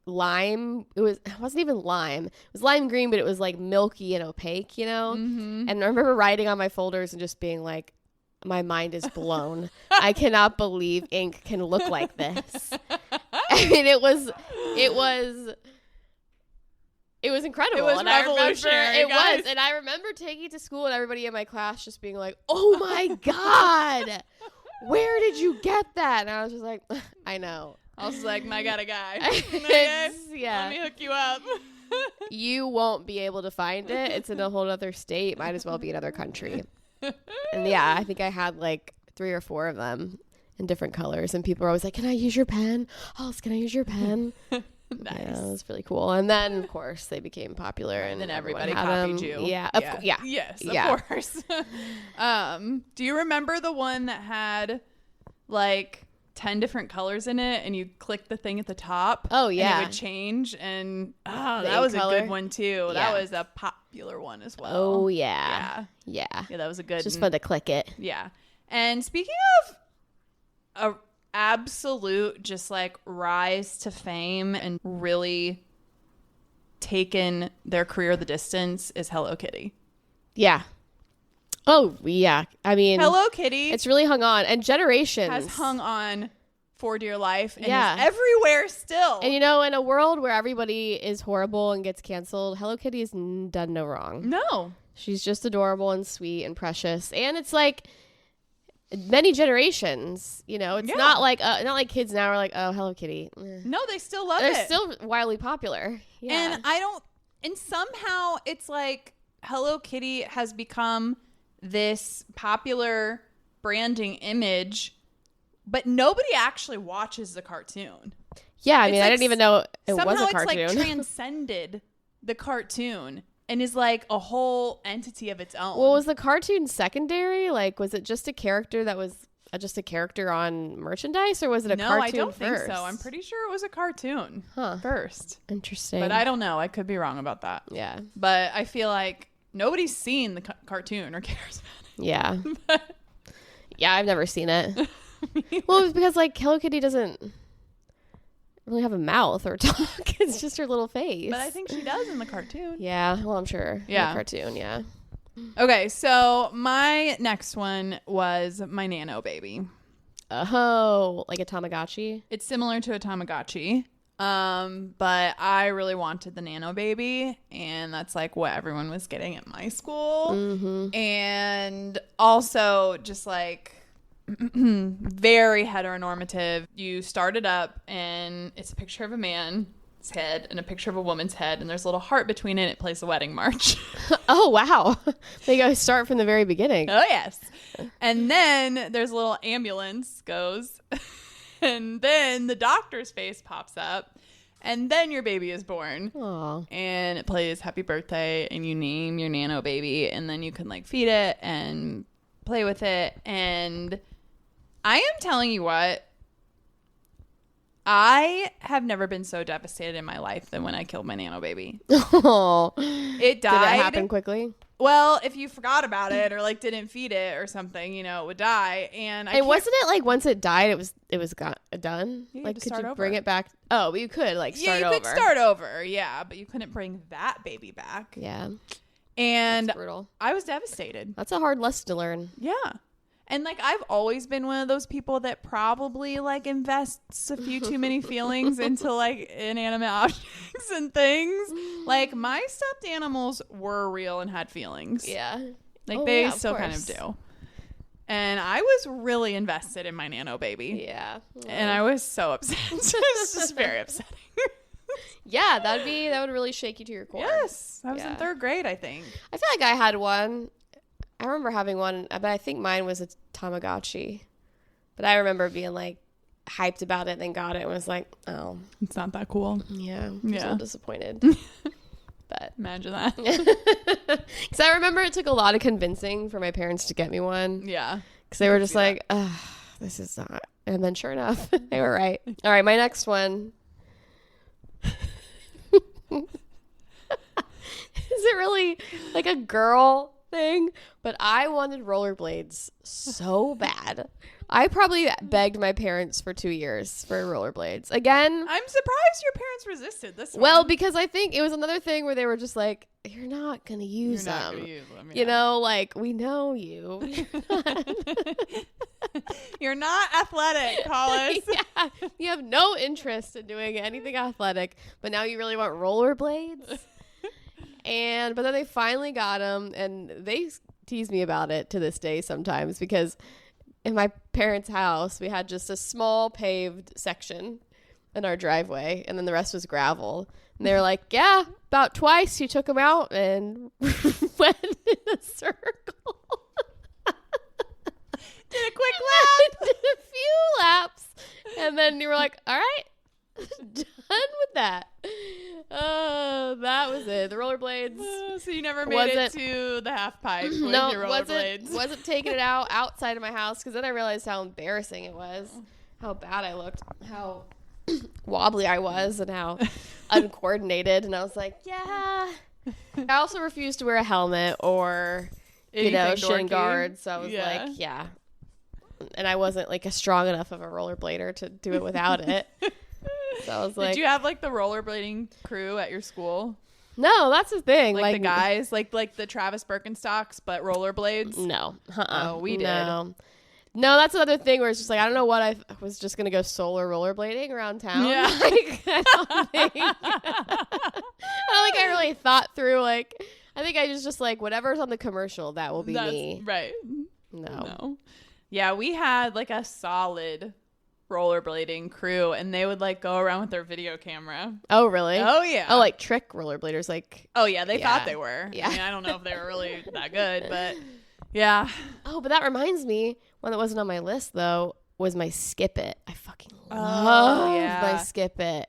lime. It wasn't even lime. It was lime green, but it was like milky and opaque, you know? Mm-hmm. And I remember writing on my folders and just being like, my mind is blown. I cannot believe ink can look like this. I mean, it was incredible. It was revolutionary. It was. And I remember taking it to school and everybody in my class just being like, oh my God, where did you get that? And I was just like, I know. I was like, I got a guy. Yeah. Let me hook you up. You won't be able to find it. It's in a whole other state. Might as well be another country. And yeah, I think I had like 3 or 4 of them in different colors. And people were always like, can I use your pen? Hollis, can I use your pen? Nice. Yeah, it was really cool. And then, of course, they became popular, and then everyone everybody had copied them. you. Yeah, Yes, Yeah. of course. Do you remember the one that had like 10 different colors in it, and you click the thing at the top? Oh, yeah. And it would change, and that ink was color. a good one too. Yeah. That was a popular one as well. Oh, yeah. Yeah. Yeah, that was a good. It's just fun to click it. Yeah. And speaking of a absolute just like rise to fame and really taken their career the distance is Hello Kitty. Yeah. Oh, yeah. I mean, Hello Kitty it's really hung on, and generations has hung on for dear life and Yeah. is everywhere still. And in a world where everybody is horrible and gets canceled, Hello Kitty has done no wrong. No. She's just adorable and sweet and precious. And it's like many generations, it's not like kids now are like, oh, Hello Kitty. No, they still love They're it. still wildly popular. Yeah. And somehow it's like Hello Kitty has become this popular branding image, but nobody actually watches the cartoon. Yeah, I mean, I didn't even know it was a cartoon. Somehow it's like transcended the cartoon and is like a whole entity of its own. Well, was the cartoon secondary? Like, was it just a character that was just a character on merchandise, or was it a cartoon No, I don't think first? so. I'm pretty sure it was a cartoon first. Interesting. But I don't know. I could be wrong about that. Yeah. But I feel like nobody's seen the cartoon or cares about it. Yeah. Yeah, I've never seen it. Well, it's because like Hello Kitty doesn't really have a mouth or talk. It's just her little face. But I think she does in the cartoon. Yeah, well, I'm sure. Yeah. In the cartoon, yeah. Okay, so my next one was my Nano Baby. Oh, like a Tamagotchi? It's similar to a Tamagotchi. But I really wanted the Nano Baby, and that's like what everyone was getting at my school. Mm-hmm. And also just like very heteronormative. You start it up and it's a picture of a man's head and a picture of a woman's head, and there's a little heart between it. It plays the wedding march. Oh, wow. They go start from the very beginning. Oh, yes. And then there's a little ambulance goes, and then the doctor's face pops up, and then your baby is born. Aw. And it plays happy birthday, and you name your Nano Baby, and then you can like feed it and play with it. And I am telling you what, I have never been so devastated in my life than when I killed my Nano Baby. Oh. It died. Did it happen quickly? Well, if you forgot about it or like didn't feed it or something, it would die. And wasn't it like once it died, it was done? Yeah, you like, had to could start you over. bring it back? Oh, but you could like start over. Yeah, you could start over. Yeah, but you couldn't bring that baby back. Yeah. And That's brutal. I was devastated. That's a hard lesson to learn. Yeah. And like I've always been one of those people that probably like invests a few too many feelings into like inanimate objects and things. Like my stuffed animals were real and had feelings. Yeah. Like they still kind of do. And I was really invested in my Nano Baby. Yeah. And I was so upset. It's just very upsetting. Yeah, that would really shake you to your core. Yes. I was in 3rd grade, I think. I feel like I had one. I remember having one, but I think mine was a Tamagotchi. But I remember being like hyped about it and then got it and was like, oh. It's not that cool. Yeah. I was a little disappointed. But imagine that. Because I remember it took a lot of convincing for my parents to get me one. Yeah. Because they were just like, this is not. And then sure enough, they were right. All right, my next one. Is it really like a girl thing? But I wanted rollerblades so bad. I probably begged my parents for 2 years for rollerblades. Again, I'm surprised your parents resisted this one. Well, because I think it was another thing where they were just like, you're not going to use them. Not gonna use them, yeah. Like, we know you. You're not athletic, Hollis. Yeah, you have no interest in doing anything athletic, but now you really want rollerblades? But then they finally got them, and they tease me about it to this day sometimes, because in my parents' house, we had just a small paved section in our driveway, and then the rest was gravel. And they were like, yeah, about twice you took them out and went in a circle. Did a quick lap. Did a few laps. And then you were like, all right, done with that. Oh, that was it. The rollerblades. So you never made it to the half pipe with your rollerblades. Wasn't taking it outside of my house because then I realized how embarrassing it was, how bad I looked, how wobbly I was, and how uncoordinated. And I was like, yeah. I also refused to wear a helmet or, shin guards. So I was like, yeah. And I wasn't like a strong enough of a rollerblader to do it without it. So I was like, did you have like the rollerblading crew at your school? No, that's the thing. Like the guys, like the Travis Birkenstocks, but rollerblades? No. Oh, we did. No, that's another thing where it's just like, I don't know what I was just going to go solar rollerblading around town. Yeah. I don't think I really thought through, like, I think I just like, whatever's on the commercial, that will be me. Right. No. Yeah, we had like a solid rollerblading crew, and they would like go around with their video camera. Oh, really? Oh, yeah. Oh, like trick rollerbladers, like. Oh, yeah, they thought they were. Yeah. I mean, I don't know if they were really that good, but yeah. Oh, but that reminds me, one that wasn't on my list though was my Skip It. I fucking love my Skip It.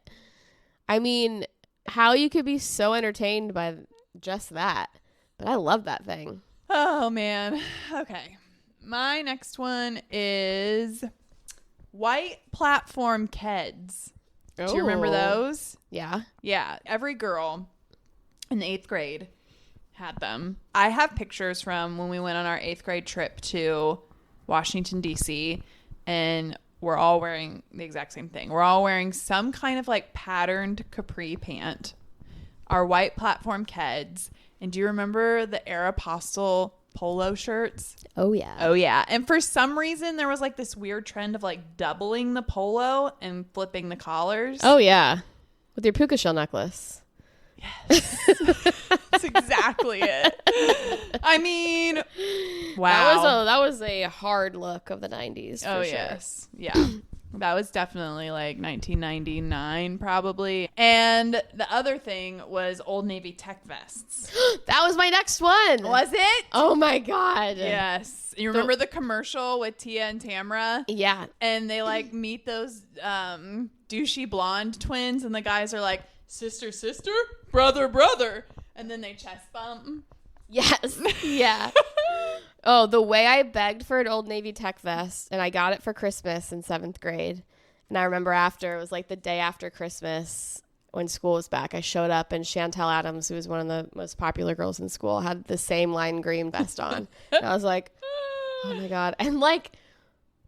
I mean, how you could be so entertained by just that, but I love that thing. Oh man. Okay. My next one is white platform Keds. Do you remember those? Yeah. Yeah. Every girl in the 8th grade had them. I have pictures from when we went on our 8th grade trip to Washington, D.C., and we're all wearing the exact same thing. We're all wearing some kind of like patterned capri pant, our white platform Keds. And do you remember the Aeropostale polo shirts? Oh, yeah. Oh, yeah. And for some reason, there was like this weird trend of like doubling the polo and flipping the collars. Oh, yeah. With your puka shell necklace. Yes. That's exactly it. I mean, wow. That was a hard look of the 90s. For sure. Yes. Yeah. That was definitely like 1999 probably. And the other thing was Old Navy tech vests. That was my next one. Was it? Oh my God. Yes. You remember the commercial with Tia and Tamra? Yeah. And they like meet those douchey blonde twins, and the guys are like, sister, sister, brother, brother. And then they chest bump. Yes. Yeah. Oh, the way I begged for an Old Navy tech vest, and I got it for Christmas in 7th grade. And I remember it was like the day after Christmas when school was back, I showed up, and Chantel Adams, who was one of the most popular girls in school, had the same lime green vest on. And I was like, oh my God. And like,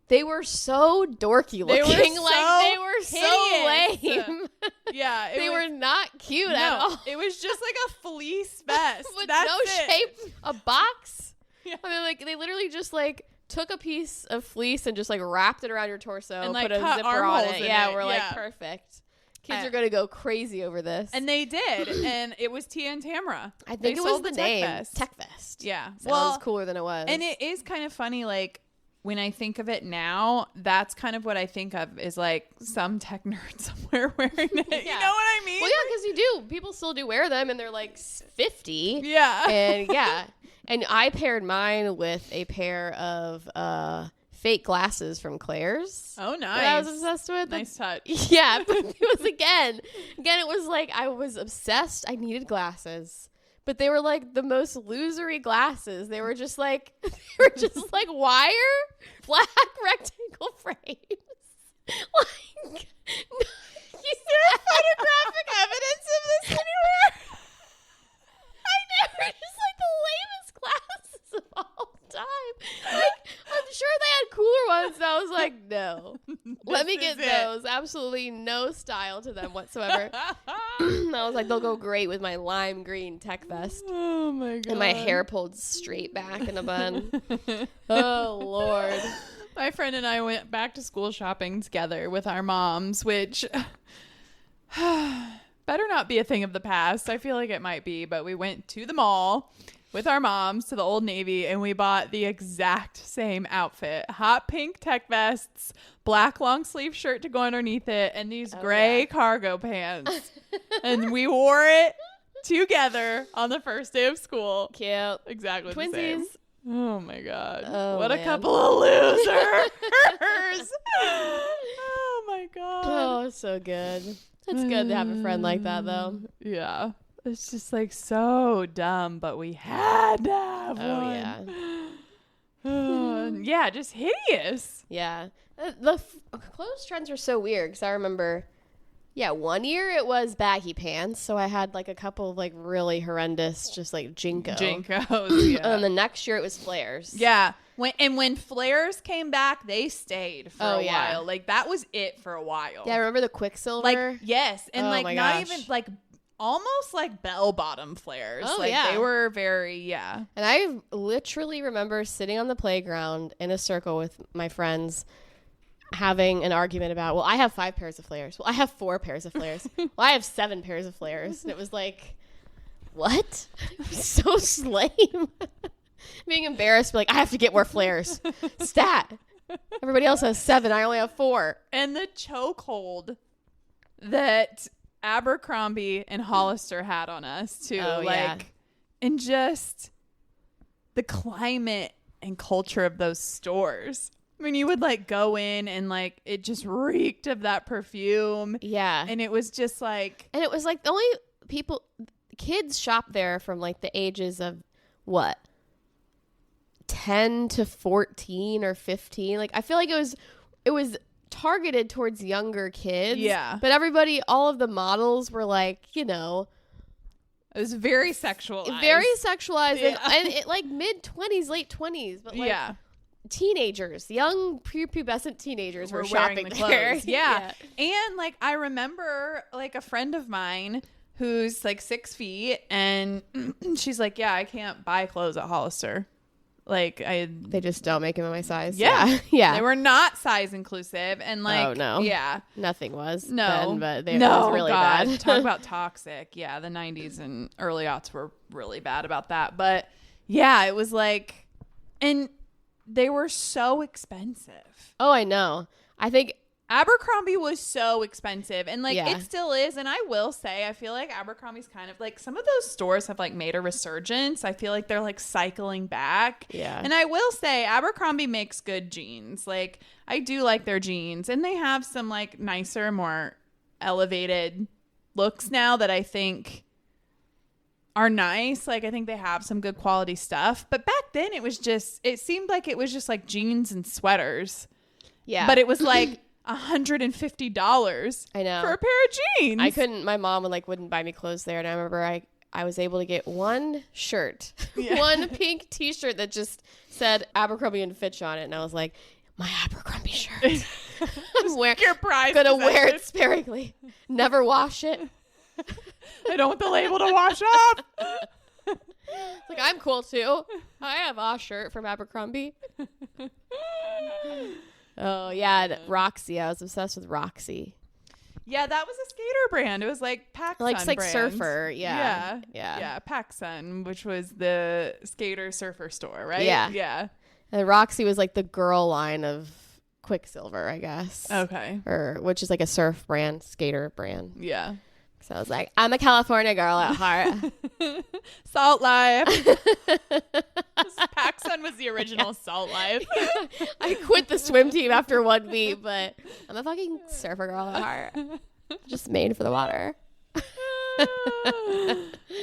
they were so dorky looking. They were so lame. Yeah. They were not cute at all. It was just like a fleece vest. With That's no it. shape, a box. Yeah. I mean, like, they literally just like took a piece of fleece and just like wrapped it around your torso and like put a zipper on it. Yeah, we're like, perfect. Kids are going to go crazy over this. And they did. And it was Tia and Tamra. I think it was the name. Tech Vest. Yeah. Sounds cooler than it was. And it is kind of funny, like, when I think of it now, that's kind of what I think of is like some tech nerd somewhere wearing it. Yeah. You know what I mean? Well, yeah, because you do. People still do wear them, and they're like 50. Yeah. And yeah. And I paired mine with a pair of fake glasses from Claire's. Oh, nice. That I was obsessed with. Nice touch. Yeah. But it was again, it was like I was obsessed. I needed glasses. But they were like the most losery glasses. They were just like wire, black rectangle frames. Like, is there photographic evidence of this anywhere? I never just like the lamest glasses of all time. Like, I'm sure they had cooler ones. And I was like, no, let me get those. Absolutely no style to them whatsoever. I was like, they'll go great with my lime green tech vest. Oh my God. And my hair pulled straight back in a bun. Oh Lord. My friend and I went back to school shopping together with our moms, which better not be a thing of the past. I feel like it might be, but we went to the mall with our moms to the Old Navy, and we bought the exact same outfit. Hot pink tech vests, black long sleeve shirt to go underneath it, and these gray cargo pants. And we wore it together on the first day of school. Cute. Exactly Twinsies. the same. Oh my God. Oh, what man. a couple of losers. Oh my God. Oh, so good. It's good to have a friend like that, though. Yeah. It's just like so dumb, but we had to have one. Yeah, just hideous. Yeah. The clothes trends are so weird because I remember, one year it was baggy pants. So I had like a couple of like really horrendous, just like Jinkos, yeah. And the next year it was flares. Yeah. When flares came back, they stayed for a while. Like that was it for a while. Yeah, I remember the Quicksilver. Like, yes. And like not gosh. even like almost like bell-bottom flares. Oh, like yeah. they were very, And I literally remember sitting on the playground in a circle with my friends having an argument about, well, I have 5 pairs of flares. Well, I have 4 pairs of flares. Well, I have 7 pairs of flares. And it was like, what? So lame. Being embarrassed, like, I have to get more flares. Stat. Everybody else has 7. I only have 4. And the chokehold that Abercrombie and Hollister had on us too. And just the climate and culture of those stores. I mean, you would like go in and like it just reeked of that perfume. Yeah. And it was just like, and it was like the only kids shop there from like the ages of what? 10 to 14 or 15. Like I feel like it was targeted towards younger kids. Yeah. But all of the models were like, it was very sexualized. Yeah. And it like mid-20s, late 20s, but like teenagers, young prepubescent teenagers were shopping there. Yeah. And like I remember like a friend of mine who's like 6 feet and she's like, yeah, I can't buy clothes at Hollister. Like they just don't make them in my size. Yeah. Yeah. They were not size inclusive and like, oh no. Yeah. Nothing was. No. Then, but it was really bad. Talk about toxic. Yeah. The 90s and early aughts were really bad about that. But yeah, it was like, and they were so expensive. Oh, I know. I think Abercrombie was so expensive and like Yeah. it still is. And I will say, I feel like Abercrombie's kind of like some of those stores have like made a resurgence. I feel like they're like cycling back. Yeah. And I will say Abercrombie makes good jeans. Like I do like their jeans and they have some like nicer, more elevated looks now that I think are nice. Like I think they have some good quality stuff. But back then it seemed like it was just like jeans and sweaters. Yeah. But it was like $150 I know. for a pair of jeans. My mom wouldn't buy me clothes there. And I remember I was able to get one shirt, one pink t-shirt that just said Abercrombie and Fitch on it. And I was like, my Abercrombie shirt. I'm gonna wear it sparingly. Never wash it. I don't want the label to wash off. Like, I'm cool too. I have a shirt from Abercrombie. Oh, yeah. Roxy. I was obsessed with Roxy. Yeah, that was a skater brand. It was like PacSun Like brand. Surfer. Yeah. Yeah, PacSun, which was the skater surfer store, right? Yeah. Yeah. And Roxy was like the girl line of Quicksilver, I guess. Okay. Which is like a surf brand, skater brand. Yeah. So I was like, I'm a California girl at heart. Salt Life. PacSun was the original Salt Life. I quit the swim team after 1 week, but I'm a fucking surfer girl at heart. Just made for the water.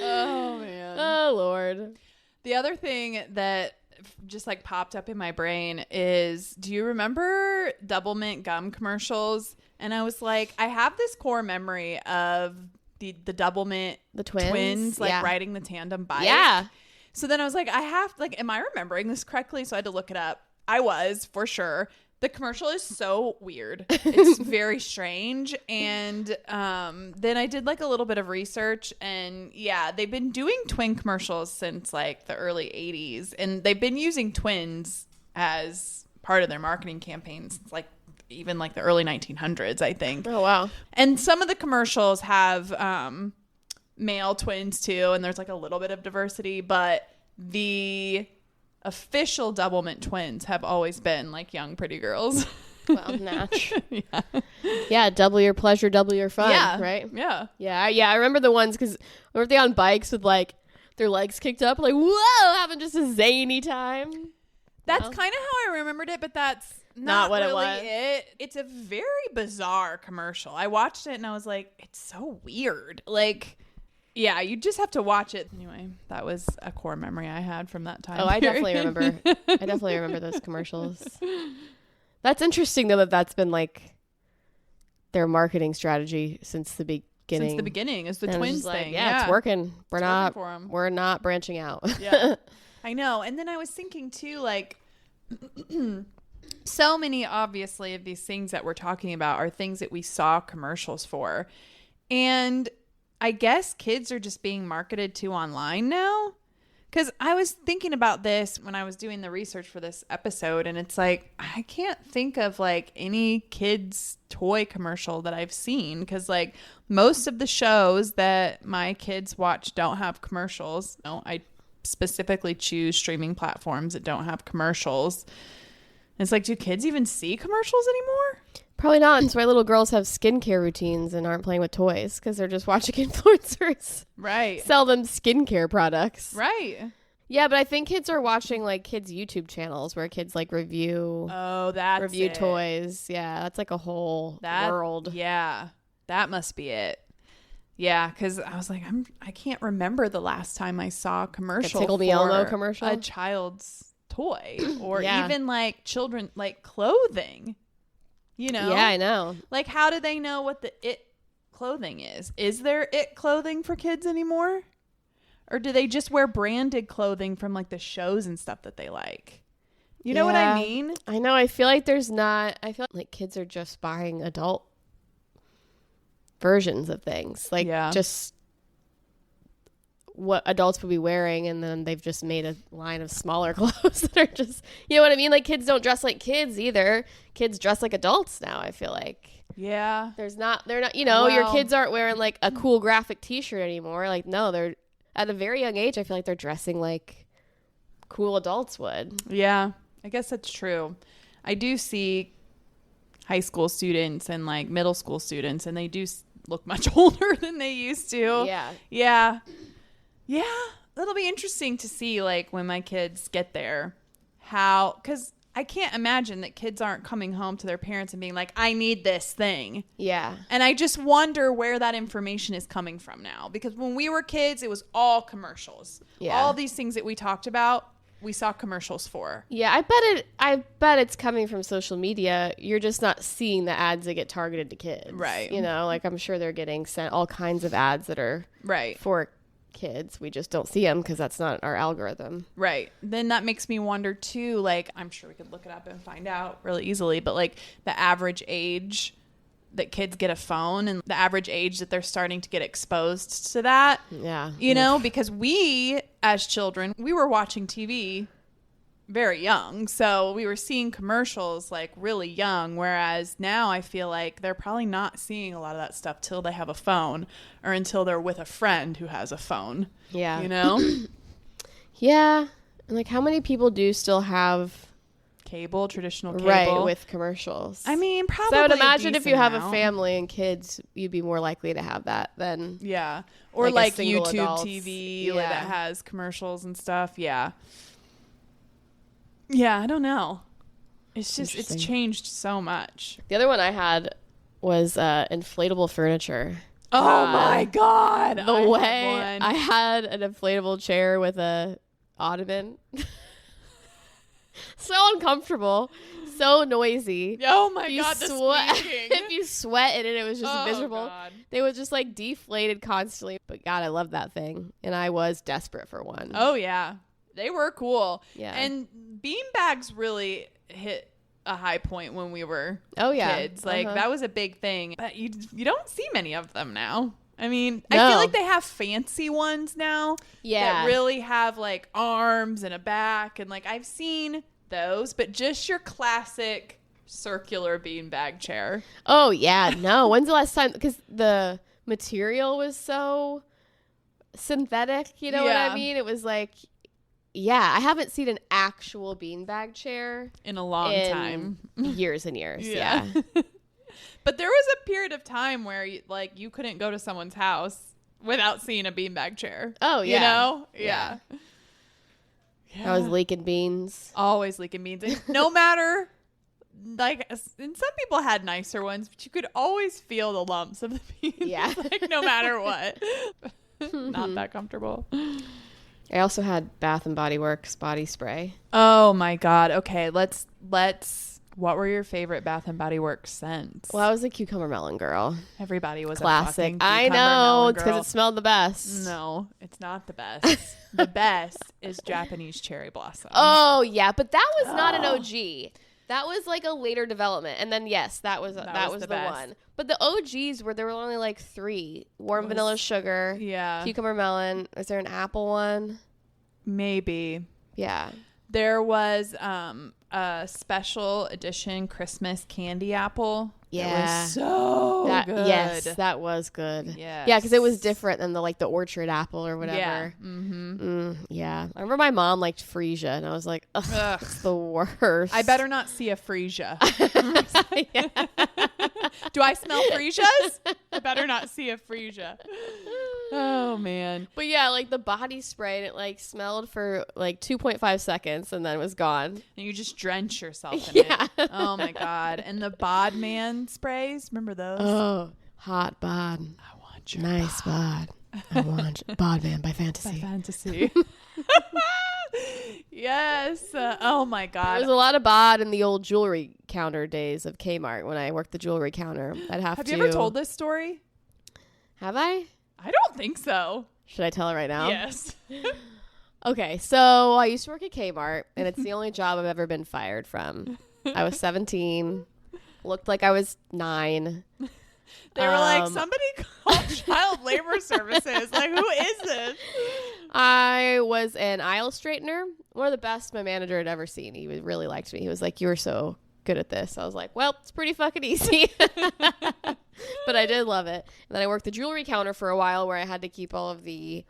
Oh, man. Oh, Lord. The other thing that just like popped up in my brain is, do you remember Double Mint gum commercials? And I was like, I have this core memory of the Double Mint, the twins like riding the tandem bike. Yeah. So then I was like, am I remembering this correctly? So I had to look it up. I was, for sure. The commercial is so weird. It's very strange. And then I did like a little bit of research and yeah, they've been doing twin commercials since like the early 80s. And they've been using twins as part of their marketing campaigns like even like the early 1900s, I think. Oh, wow. And some of the commercials have male twins too. And there's like a little bit of diversity, but the official Double Mint twins have always been like young, pretty girls. Well, natch. Yeah. Double your pleasure, double your fun. Yeah. Right? Yeah. Yeah. I remember the ones because weren't they on bikes with like their legs kicked up? Like, whoa, having just a zany time. That's kind of how I remembered it, but that's not what really it was. It's a very bizarre commercial. I watched it and I was like, it's so weird. Like, yeah, you just have to watch it. Anyway, that was a core memory I had from that time. Oh, I definitely remember. I definitely remember those commercials. That's interesting, though, that's been like their marketing strategy since the beginning. Since the beginning is the twins thing. Yeah, it's working. We're not branching out. Yeah, I know. And then I was thinking too, like, so many obviously of these things that we're talking about are things that we saw commercials for, and I guess kids are just being marketed to online now. Because I was thinking about this when I was doing the research for this episode, and it's like, I can't think of like any kids' toy commercial that I've seen. Because like most of the shows that my kids watch don't have commercials. No, I specifically choose streaming platforms that don't have commercials. And it's like, do kids even see commercials anymore? Probably not. That's why little girls have skincare routines and aren't playing with toys, because they're just watching influencers sell them skincare products. Right. Yeah, but I think kids are watching like kids' YouTube channels where kids like review toys. Yeah, that's like a whole world. Yeah, that must be it. Yeah, because I was like, I can't remember the last time I saw a commercial. A Tickle Me Elmo commercial? A child's toy or even like children, like clothing. You know? Yeah, I know. Like, how do they know what the it clothing is? Is there it clothing for kids anymore? Or do they just wear branded clothing from like the shows and stuff that they like? You know what I mean? I know. I feel like there's not. I feel like kids are just buying adult versions of things. Like just what adults would be wearing, and then they've just made a line of smaller clothes that are just, you know what I mean? Like kids don't dress like kids either. Kids dress like adults now, I feel like. Yeah. They're not, you know, your kids aren't wearing like a cool graphic t-shirt anymore. Like, no, they're at a very young age, I feel like they're dressing like cool adults would. Yeah, I guess that's true. I do see high school students and like middle school students, and they do look much older than they used to. Yeah. That'll be interesting to see, like, when my kids get there, how, because I can't imagine that kids aren't coming home to their parents and being like, I need this thing. Yeah. And I just wonder where that information is coming from now, because when we were kids, it was all commercials. Yeah. All these things that we talked about, we saw commercials for. Yeah, I bet it's coming from social media. You're just not seeing the ads that get targeted to kids. Right. You know, like I'm sure they're getting sent all kinds of ads that are for kids. We just don't see them because that's not our algorithm. Right. Then that makes me wonder too, like, I'm sure we could look it up and find out really easily, but like the average age that kids get a phone and the average age that they're starting to get exposed to that. Yeah. You know, because we as children, we were watching TV very young. So we were seeing commercials like really young. Whereas now I feel like they're probably not seeing a lot of that stuff till they have a phone or until they're with a friend who has a phone. Yeah. You know? Yeah. And like how many people do still have traditional cable? Right, with commercials. I mean, probably. So I would imagine if you have a family and kids, you'd be more likely to have that than. Yeah. Or like YouTube adults. TV that has commercials and stuff. Yeah. Yeah, I don't know. It's just, it's changed so much. The other one I had was inflatable furniture. Oh my God. I had an inflatable chair with a ottoman. So uncomfortable, so noisy. Oh my God, the squeaking. If you sweat in it, it was just miserable. God. They were just like deflated constantly. But God, I love that thing. And I was desperate for one. Oh yeah. They were cool. Yeah. And beanbags really hit a high point when we were kids. Like that was a big thing. But you don't see many of them now. I mean, I feel like they have fancy ones now. Yeah. That really have like arms and a back. And like I've seen those, but just your classic circular beanbag chair. Oh, yeah. No. When's the last time? Because the material was so synthetic. You know what I mean? It was like, yeah, I haven't seen an actual beanbag chair in a long time. Years and years. Yeah. But there was a period of time where you couldn't go to someone's house without seeing a beanbag chair. Oh, yeah. You know? Yeah. I was leaking beans. Always leaking beans. And no matter like, and some people had nicer ones, but you could always feel the lumps of the penis. Yeah. Like, no matter what. Not that comfortable. I also had Bath and Body Works body spray. Oh my God. Okay. Let's, what were your favorite Bath and Body Works scents? Well, I was a cucumber melon girl. Everybody was classic. A I know. It's because it smelled the best. No, it's not the best. The best is Japanese cherry blossom. Oh yeah, but that was not an OG. That was like a later development. And then yes, that was the one. But the OGs there were only like 3. Warm vanilla sugar. Yeah. Cucumber melon. Is there an apple one? Maybe. Yeah. There was a special edition Christmas candy apple. Yeah. It was so good. Yes, that was good. Yes. Yeah, because it was different than the orchard apple or whatever. Yeah. Mm-hmm. Yeah. I remember my mom liked freesia, and I was like, ugh, it's the worst. I better not see a freesia. Do I smell freesias? I better not see a freesia. Oh, man. But yeah, like the body spray, and it like smelled for like 2.5 seconds and then it was gone. And you just drench yourself in it. Oh, my God. And the Bodman sprays, remember those? Oh, hot bod. I want your nice bod. I want Bodman by Fantasy. By Fantasy. Yes. Oh, my God. There was a lot of bod in the old jewelry counter days of Kmart when I worked the jewelry counter. Have you ever told this story? Have I? I don't think so. Should I tell it right now? Yes. Okay, so I used to work at Kmart, and it's the only job I've ever been fired from. I was 17, looked like I was 9. They were like, somebody call child labor services. Like, who is this? I was an aisle straightener. One of the best my manager had ever seen. He really liked me. He was like, you were so good at this. I was like, well, it's pretty fucking easy. But I did love it. And then I worked the jewelry counter for a while where I had to keep all of the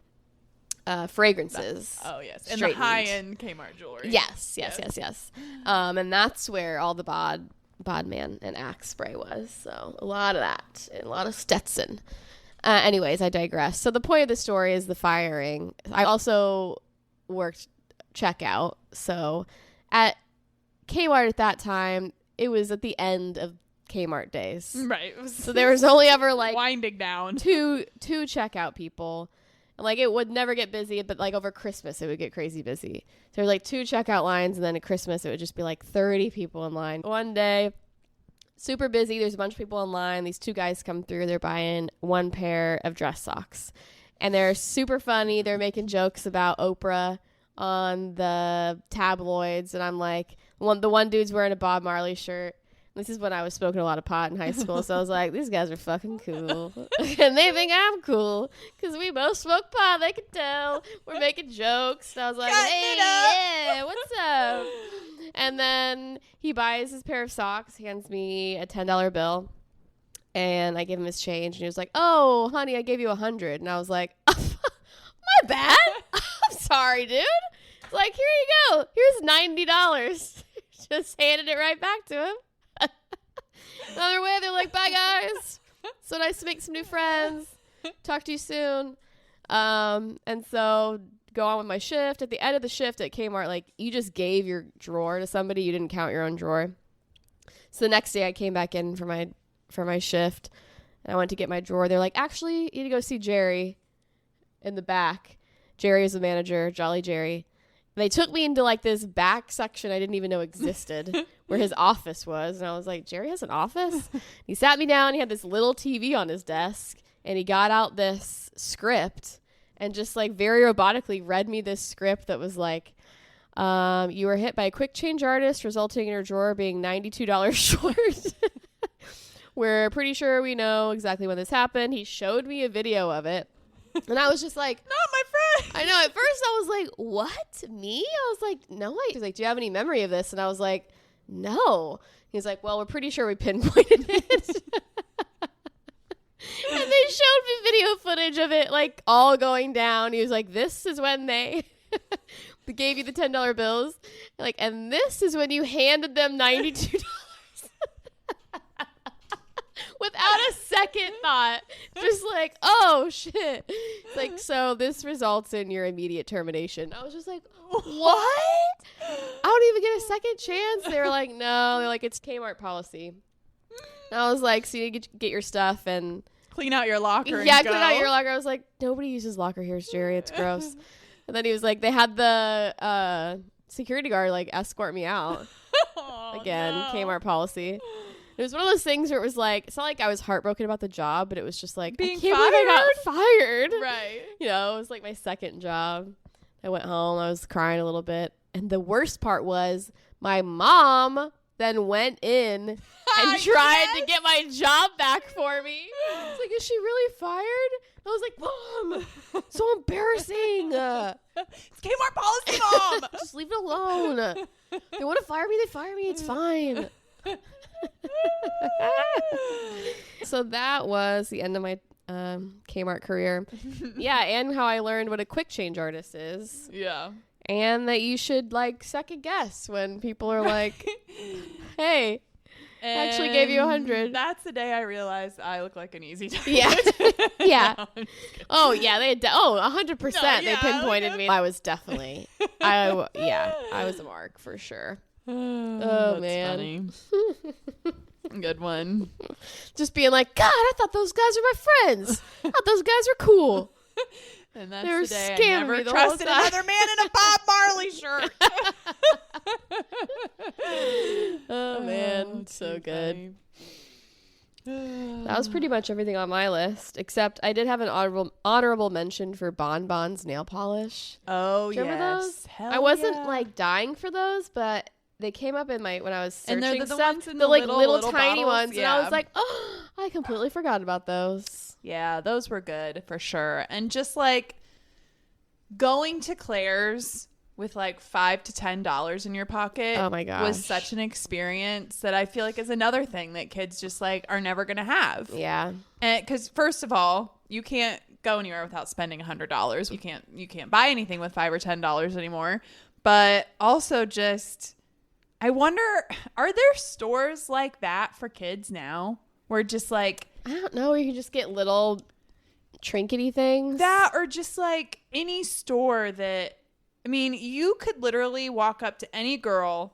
fragrances. Oh, yes. And the high-end Kmart jewelry. Yes. And that's where all the Bodman and Axe spray was. So a lot of that. And a lot of Stetson. Anyways, I digress. So the point of the story is the firing. I also worked checkout. So at Kmart at that time, it was at the end of Kmart days. Right. So there was only ever like winding down two checkout people. And like it would never get busy, but like over Christmas it would get crazy busy. So there were like 2 checkout lines, and then at Christmas it would just be like 30 people in line. One day, super busy, there's a bunch of people in line. These 2 guys come through, they're buying 1 pair of dress socks. And they're super funny. They're making jokes about Oprah on the tabloids, and I'm like, the one dude's wearing a Bob Marley shirt. This is when I was smoking a lot of pot in high school, so I was like, these guys are fucking cool. And they think I'm cool, because we both smoke pot, they can tell. We're making jokes. And I was like, hey, yeah, what's up? And then he buys his pair of socks, hands me a $10 bill, and I give him his change, and he was like, oh, honey, I gave you $100. And I was like, my bad. I'm sorry, dude. It's like, here you go. Here's $90. Just handed it right back to him. Another way, they're like, bye, guys. So nice to make some new friends. Talk to you soon. And so go on with my shift. At the end of the shift at Kmart, like, you just gave your drawer to somebody. You didn't count your own drawer. So the next day I came back in for my shift, and I went to get my drawer. They're like, actually, you need to go see Jerry in the back. Jerry is the manager, Jolly Jerry. And they took me into like this back section I didn't even know existed where his office was. And I was like, Jerry has an office? He sat me down. He had this little TV on his desk, and he got out this script and just like very robotically read me this script that was like, you were hit by a quick change artist, resulting in your drawer being $92 short. We're pretty sure we know exactly when this happened. He showed me a video of it. And I was just like, not my friend. I know. At first I was like, what? Me? I was like, no. He's like, do you have any memory of this? And I was like, no. He's like, well, we're pretty sure we pinpointed it. And they showed me video footage of it, like, all going down. He was like, this is when they gave you the $10 bills. Like, and this is when you handed them $92. Without a second thought. Just like, oh shit. It's like, so this results in your immediate termination. I was just like, what? I don't even get a second chance. They were like, no. They're like, it's Kmart policy. And I was like, so you need to get your stuff and clean out your locker. Yeah, clean out your locker. I was like, nobody uses locker here, Jerry. It's gross. And then he was like, they had the security guard like escort me out. Again, no. Kmart policy. It was one of those things where it was like, it's not like I was heartbroken about the job, but it was just like, being I can't believe I got fired. Right. You know, it was like my second job. I went home. I was crying a little bit. And the worst part was my mom then went in and tried to get my job back for me. It's like, is she really fired? I was like, Mom, so embarrassing. It's Kmart policy, Mom. Just leave it alone. They want to fire me, they fire me. It's fine. So that was the end of my Kmart career. Yeah, and how I learned what a quick change artist is. Yeah. And that you should like second guess when people are like, hey, I actually gave you 100. That's the day I realized I look like an easy target. Yeah. Yeah. No, oh, yeah. 100%. No, they pinpointed me. I was definitely, I was a mark for sure. Oh, man. Funny. Good one. Just being like, God, I thought those guys were my friends. I thought those guys were cool. And that's they were the day scamming I never me the trusted whole time. another man in a Bob Marley shirt. Oh, man. So good. That was pretty much everything on my list, except I did have an honorable mention for Bon Bon's nail polish. Oh, do you remember those? Hell I wasn't like dying for those, but they came up in when I was searching and they're the stuff, ones in the like little bottles? tiny ones, yeah. and I was like, oh, I completely forgot about those. Yeah, those were good for sure. And just like going to Claire's with like $5 to $10 in your pocket, oh my gosh, was such an experience that I feel like is another thing that kids just like are never gonna have. Yeah, and because first of all, you can't go anywhere without spending $100. You can't buy anything with $5 or $10 anymore. But also just, I wonder, are there stores like that for kids now? Where just like, I don't know, where you can just get little trinkety things. That, or just like any store that, I mean, you could literally walk up to any girl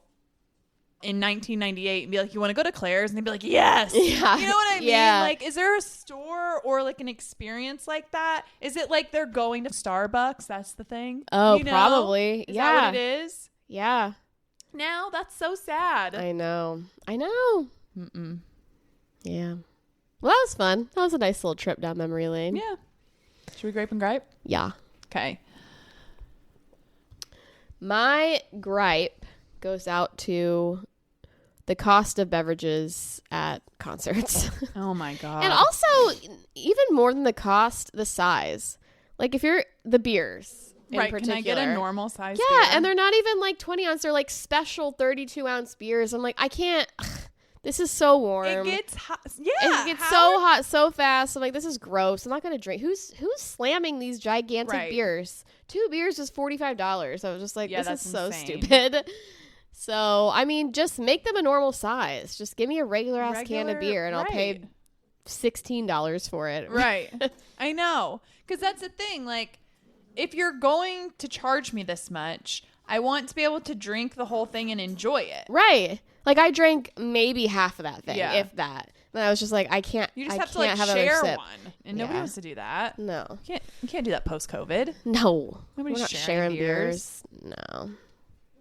in 1998 and be like, you want to go to Claire's? And they'd be like, yes. Yeah. You know what I mean? Yeah. Like, is there a store or like an experience like that? Is it like they're going to Starbucks? That's the thing. Oh, you know? probably. Is yeah. that what it is? Yeah. Now that's so sad. I know. Mm-mm. Yeah. Well, that was fun. That was a nice little trip down memory lane. Yeah. Should we grape and gripe? Yeah. Okay. My gripe goes out to the cost of beverages at concerts. Oh my God. And also, even more than the cost, the size. Like if you're the beers in right, particular. can I get a normal size beer? beer? And they're not even like 20 ounce. They're like special 32 ounce beers. I'm like, I can't. This is so warm. It gets hot. Yeah. It gets so hot so fast. I'm like, this is gross. I'm not going to drink. Who's slamming these gigantic beers? 2 beers is $45. I was just like, this is so stupid. So, I mean, just make them a normal size. Just give me a regular ass can of beer and I'll pay $16 for it. Right. I know. Because that's the thing. Like, if you're going to charge me this much, I want to be able to drink the whole thing and enjoy it. Right. Like, I drank maybe half of that thing, if that. And I was just like, I can't. You just have to have share one. And nobody wants to do that. No. You can't do that post-COVID. No. Nobody's not sharing beers. No.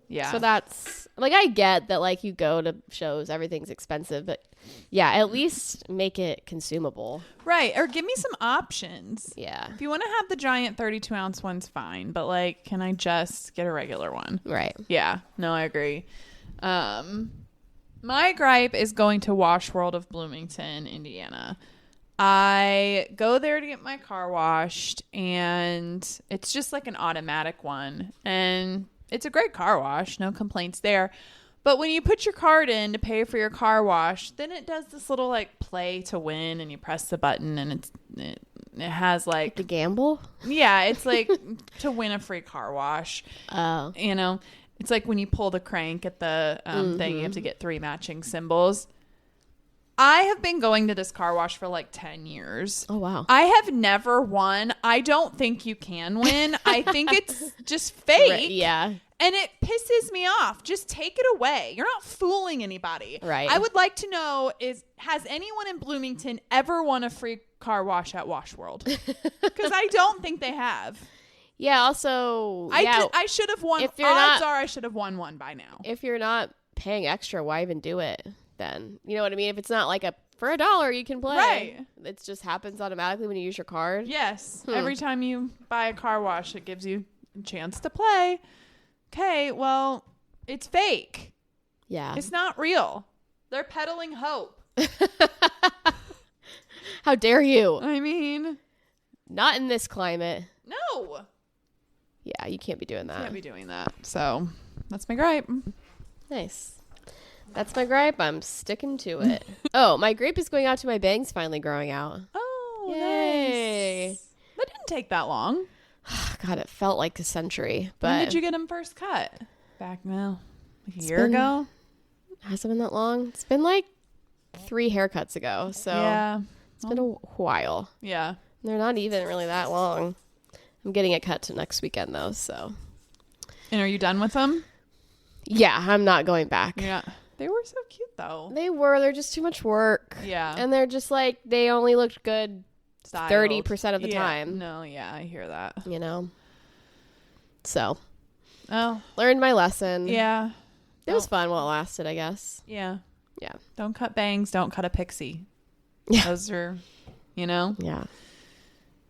Yeah. So that's, like, I get that, like, you go to shows, everything's expensive, but yeah, at least make it consumable. Right. Or give me some options. Yeah. If you want to have the giant 32 ounce one's fine, but like, can I just get a regular one? Right. Yeah. No, I agree. My gripe is going to Wash World of Bloomington, Indiana. I go there to get my car washed, and it's just like an automatic one. And it's a great car wash. No complaints there. But when you put your card in to pay for your car wash, then it does this little like play to win, and you press the button, and it has like the gamble. Yeah, it's like to win a free car wash. Oh, you know, it's like when you pull the crank at the thing, you have to get 3 matching symbols. I have been going to this car wash for like 10 years. Oh, wow. I have never won. I don't think you can win. I think it's just fake. Right, yeah. And it pisses me off. Just take it away. You're not fooling anybody. Right. I would like to know has anyone in Bloomington ever won a free car wash at Wash World? Because I don't think they have. Yeah, also... I should have won. Odds are I should have won one by now. If you're not paying extra, why even do it then? You know what I mean? If it's not like for $1 you can play. Right. It just happens automatically when you use your card. Yes. Every time you buy a car wash, it gives you a chance to play. Okay, well, it's fake. Yeah. It's not real. They're peddling hope. How dare you? I mean... Not in this climate. No. Yeah, you can't be doing that. Can't be doing that. So, that's my gripe. Nice. That's my gripe. I'm sticking to it. Oh, my grape is going out to my bangs finally growing out. Oh, yay. Nice. That didn't take that long. God, it felt like a century. But when did you get them first cut? Back now, like a year ago? Hasn't been that long. It's been like 3 haircuts ago. So yeah, it's been a while. Yeah. They're not even really that long. I'm getting it cut to next weekend though. So. And are you done with them? Yeah, I'm not going back. Yeah. They were so cute though. They were. They're just too much work. Yeah. And they're just like, they only looked good Styled. 30% of the time. No, yeah, I hear that. You know? So. Oh. Learned my lesson. Yeah. It was fun while it lasted, I guess. Yeah. Yeah. Don't cut bangs. Don't cut a pixie. Yeah. Those are, Yeah.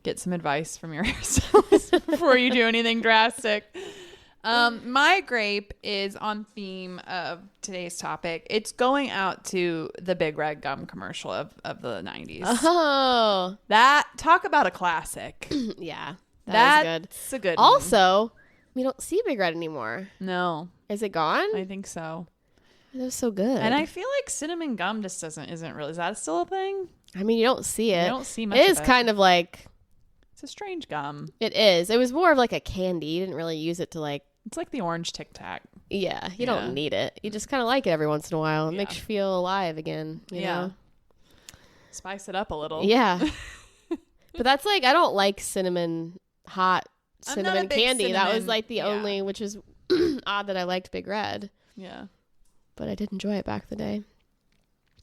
Get some advice from your hairstylist before you do anything drastic. My grape is on theme of today's topic. It's going out to the Big Red Gum commercial of the 90s. Oh. Talk about a classic. Yeah. That's good. That's a good Also, we don't see Big Red anymore. No. Is it gone? I think so. It was so good. And I feel like cinnamon gum just isn't really. Is that still a thing? I mean, you don't see it. You don't see much It is of it. kind of like... It's a strange gum. It is. It was more of like a candy. You didn't really use it to like... It's like the orange Tic Tac. Yeah. You don't need it. You just kind of like it every once in a while. It makes you feel alive again. You know? Spice it up a little. Yeah. But that's like... I don't like cinnamon cinnamon candy. That was like the only... Which is odd that I liked Big Red. Yeah. But I did enjoy it back in the day.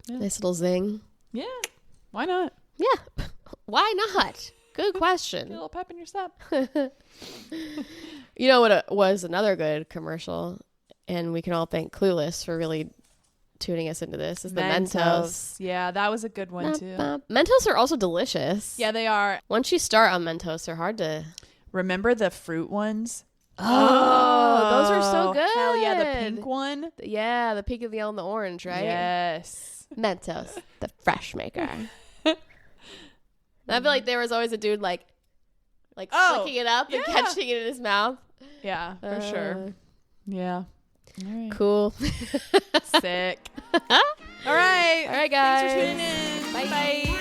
Yeah. Nice little zing. Yeah. Why not? Yeah. Why not? Good question. Get a little pep in your step. You know what was another good commercial, and we can all thank Clueless for really tuning us into this, is the Mentos. Yeah, that was a good one too. Mentos are also delicious. Yeah, they are. Once you start on Mentos, they're hard to... Remember the fruit ones? Oh, those are so good. Hell yeah, the pink one. Yeah, the pink, the yellow, and the orange, right? Yes. Mentos, the fresh maker. I feel like there was always a dude like flicking it up and catching it in his mouth. Yeah, for sure. Yeah. All right. Cool. Sick. All right. All right, guys. Thanks for tuning in. Bye. Bye.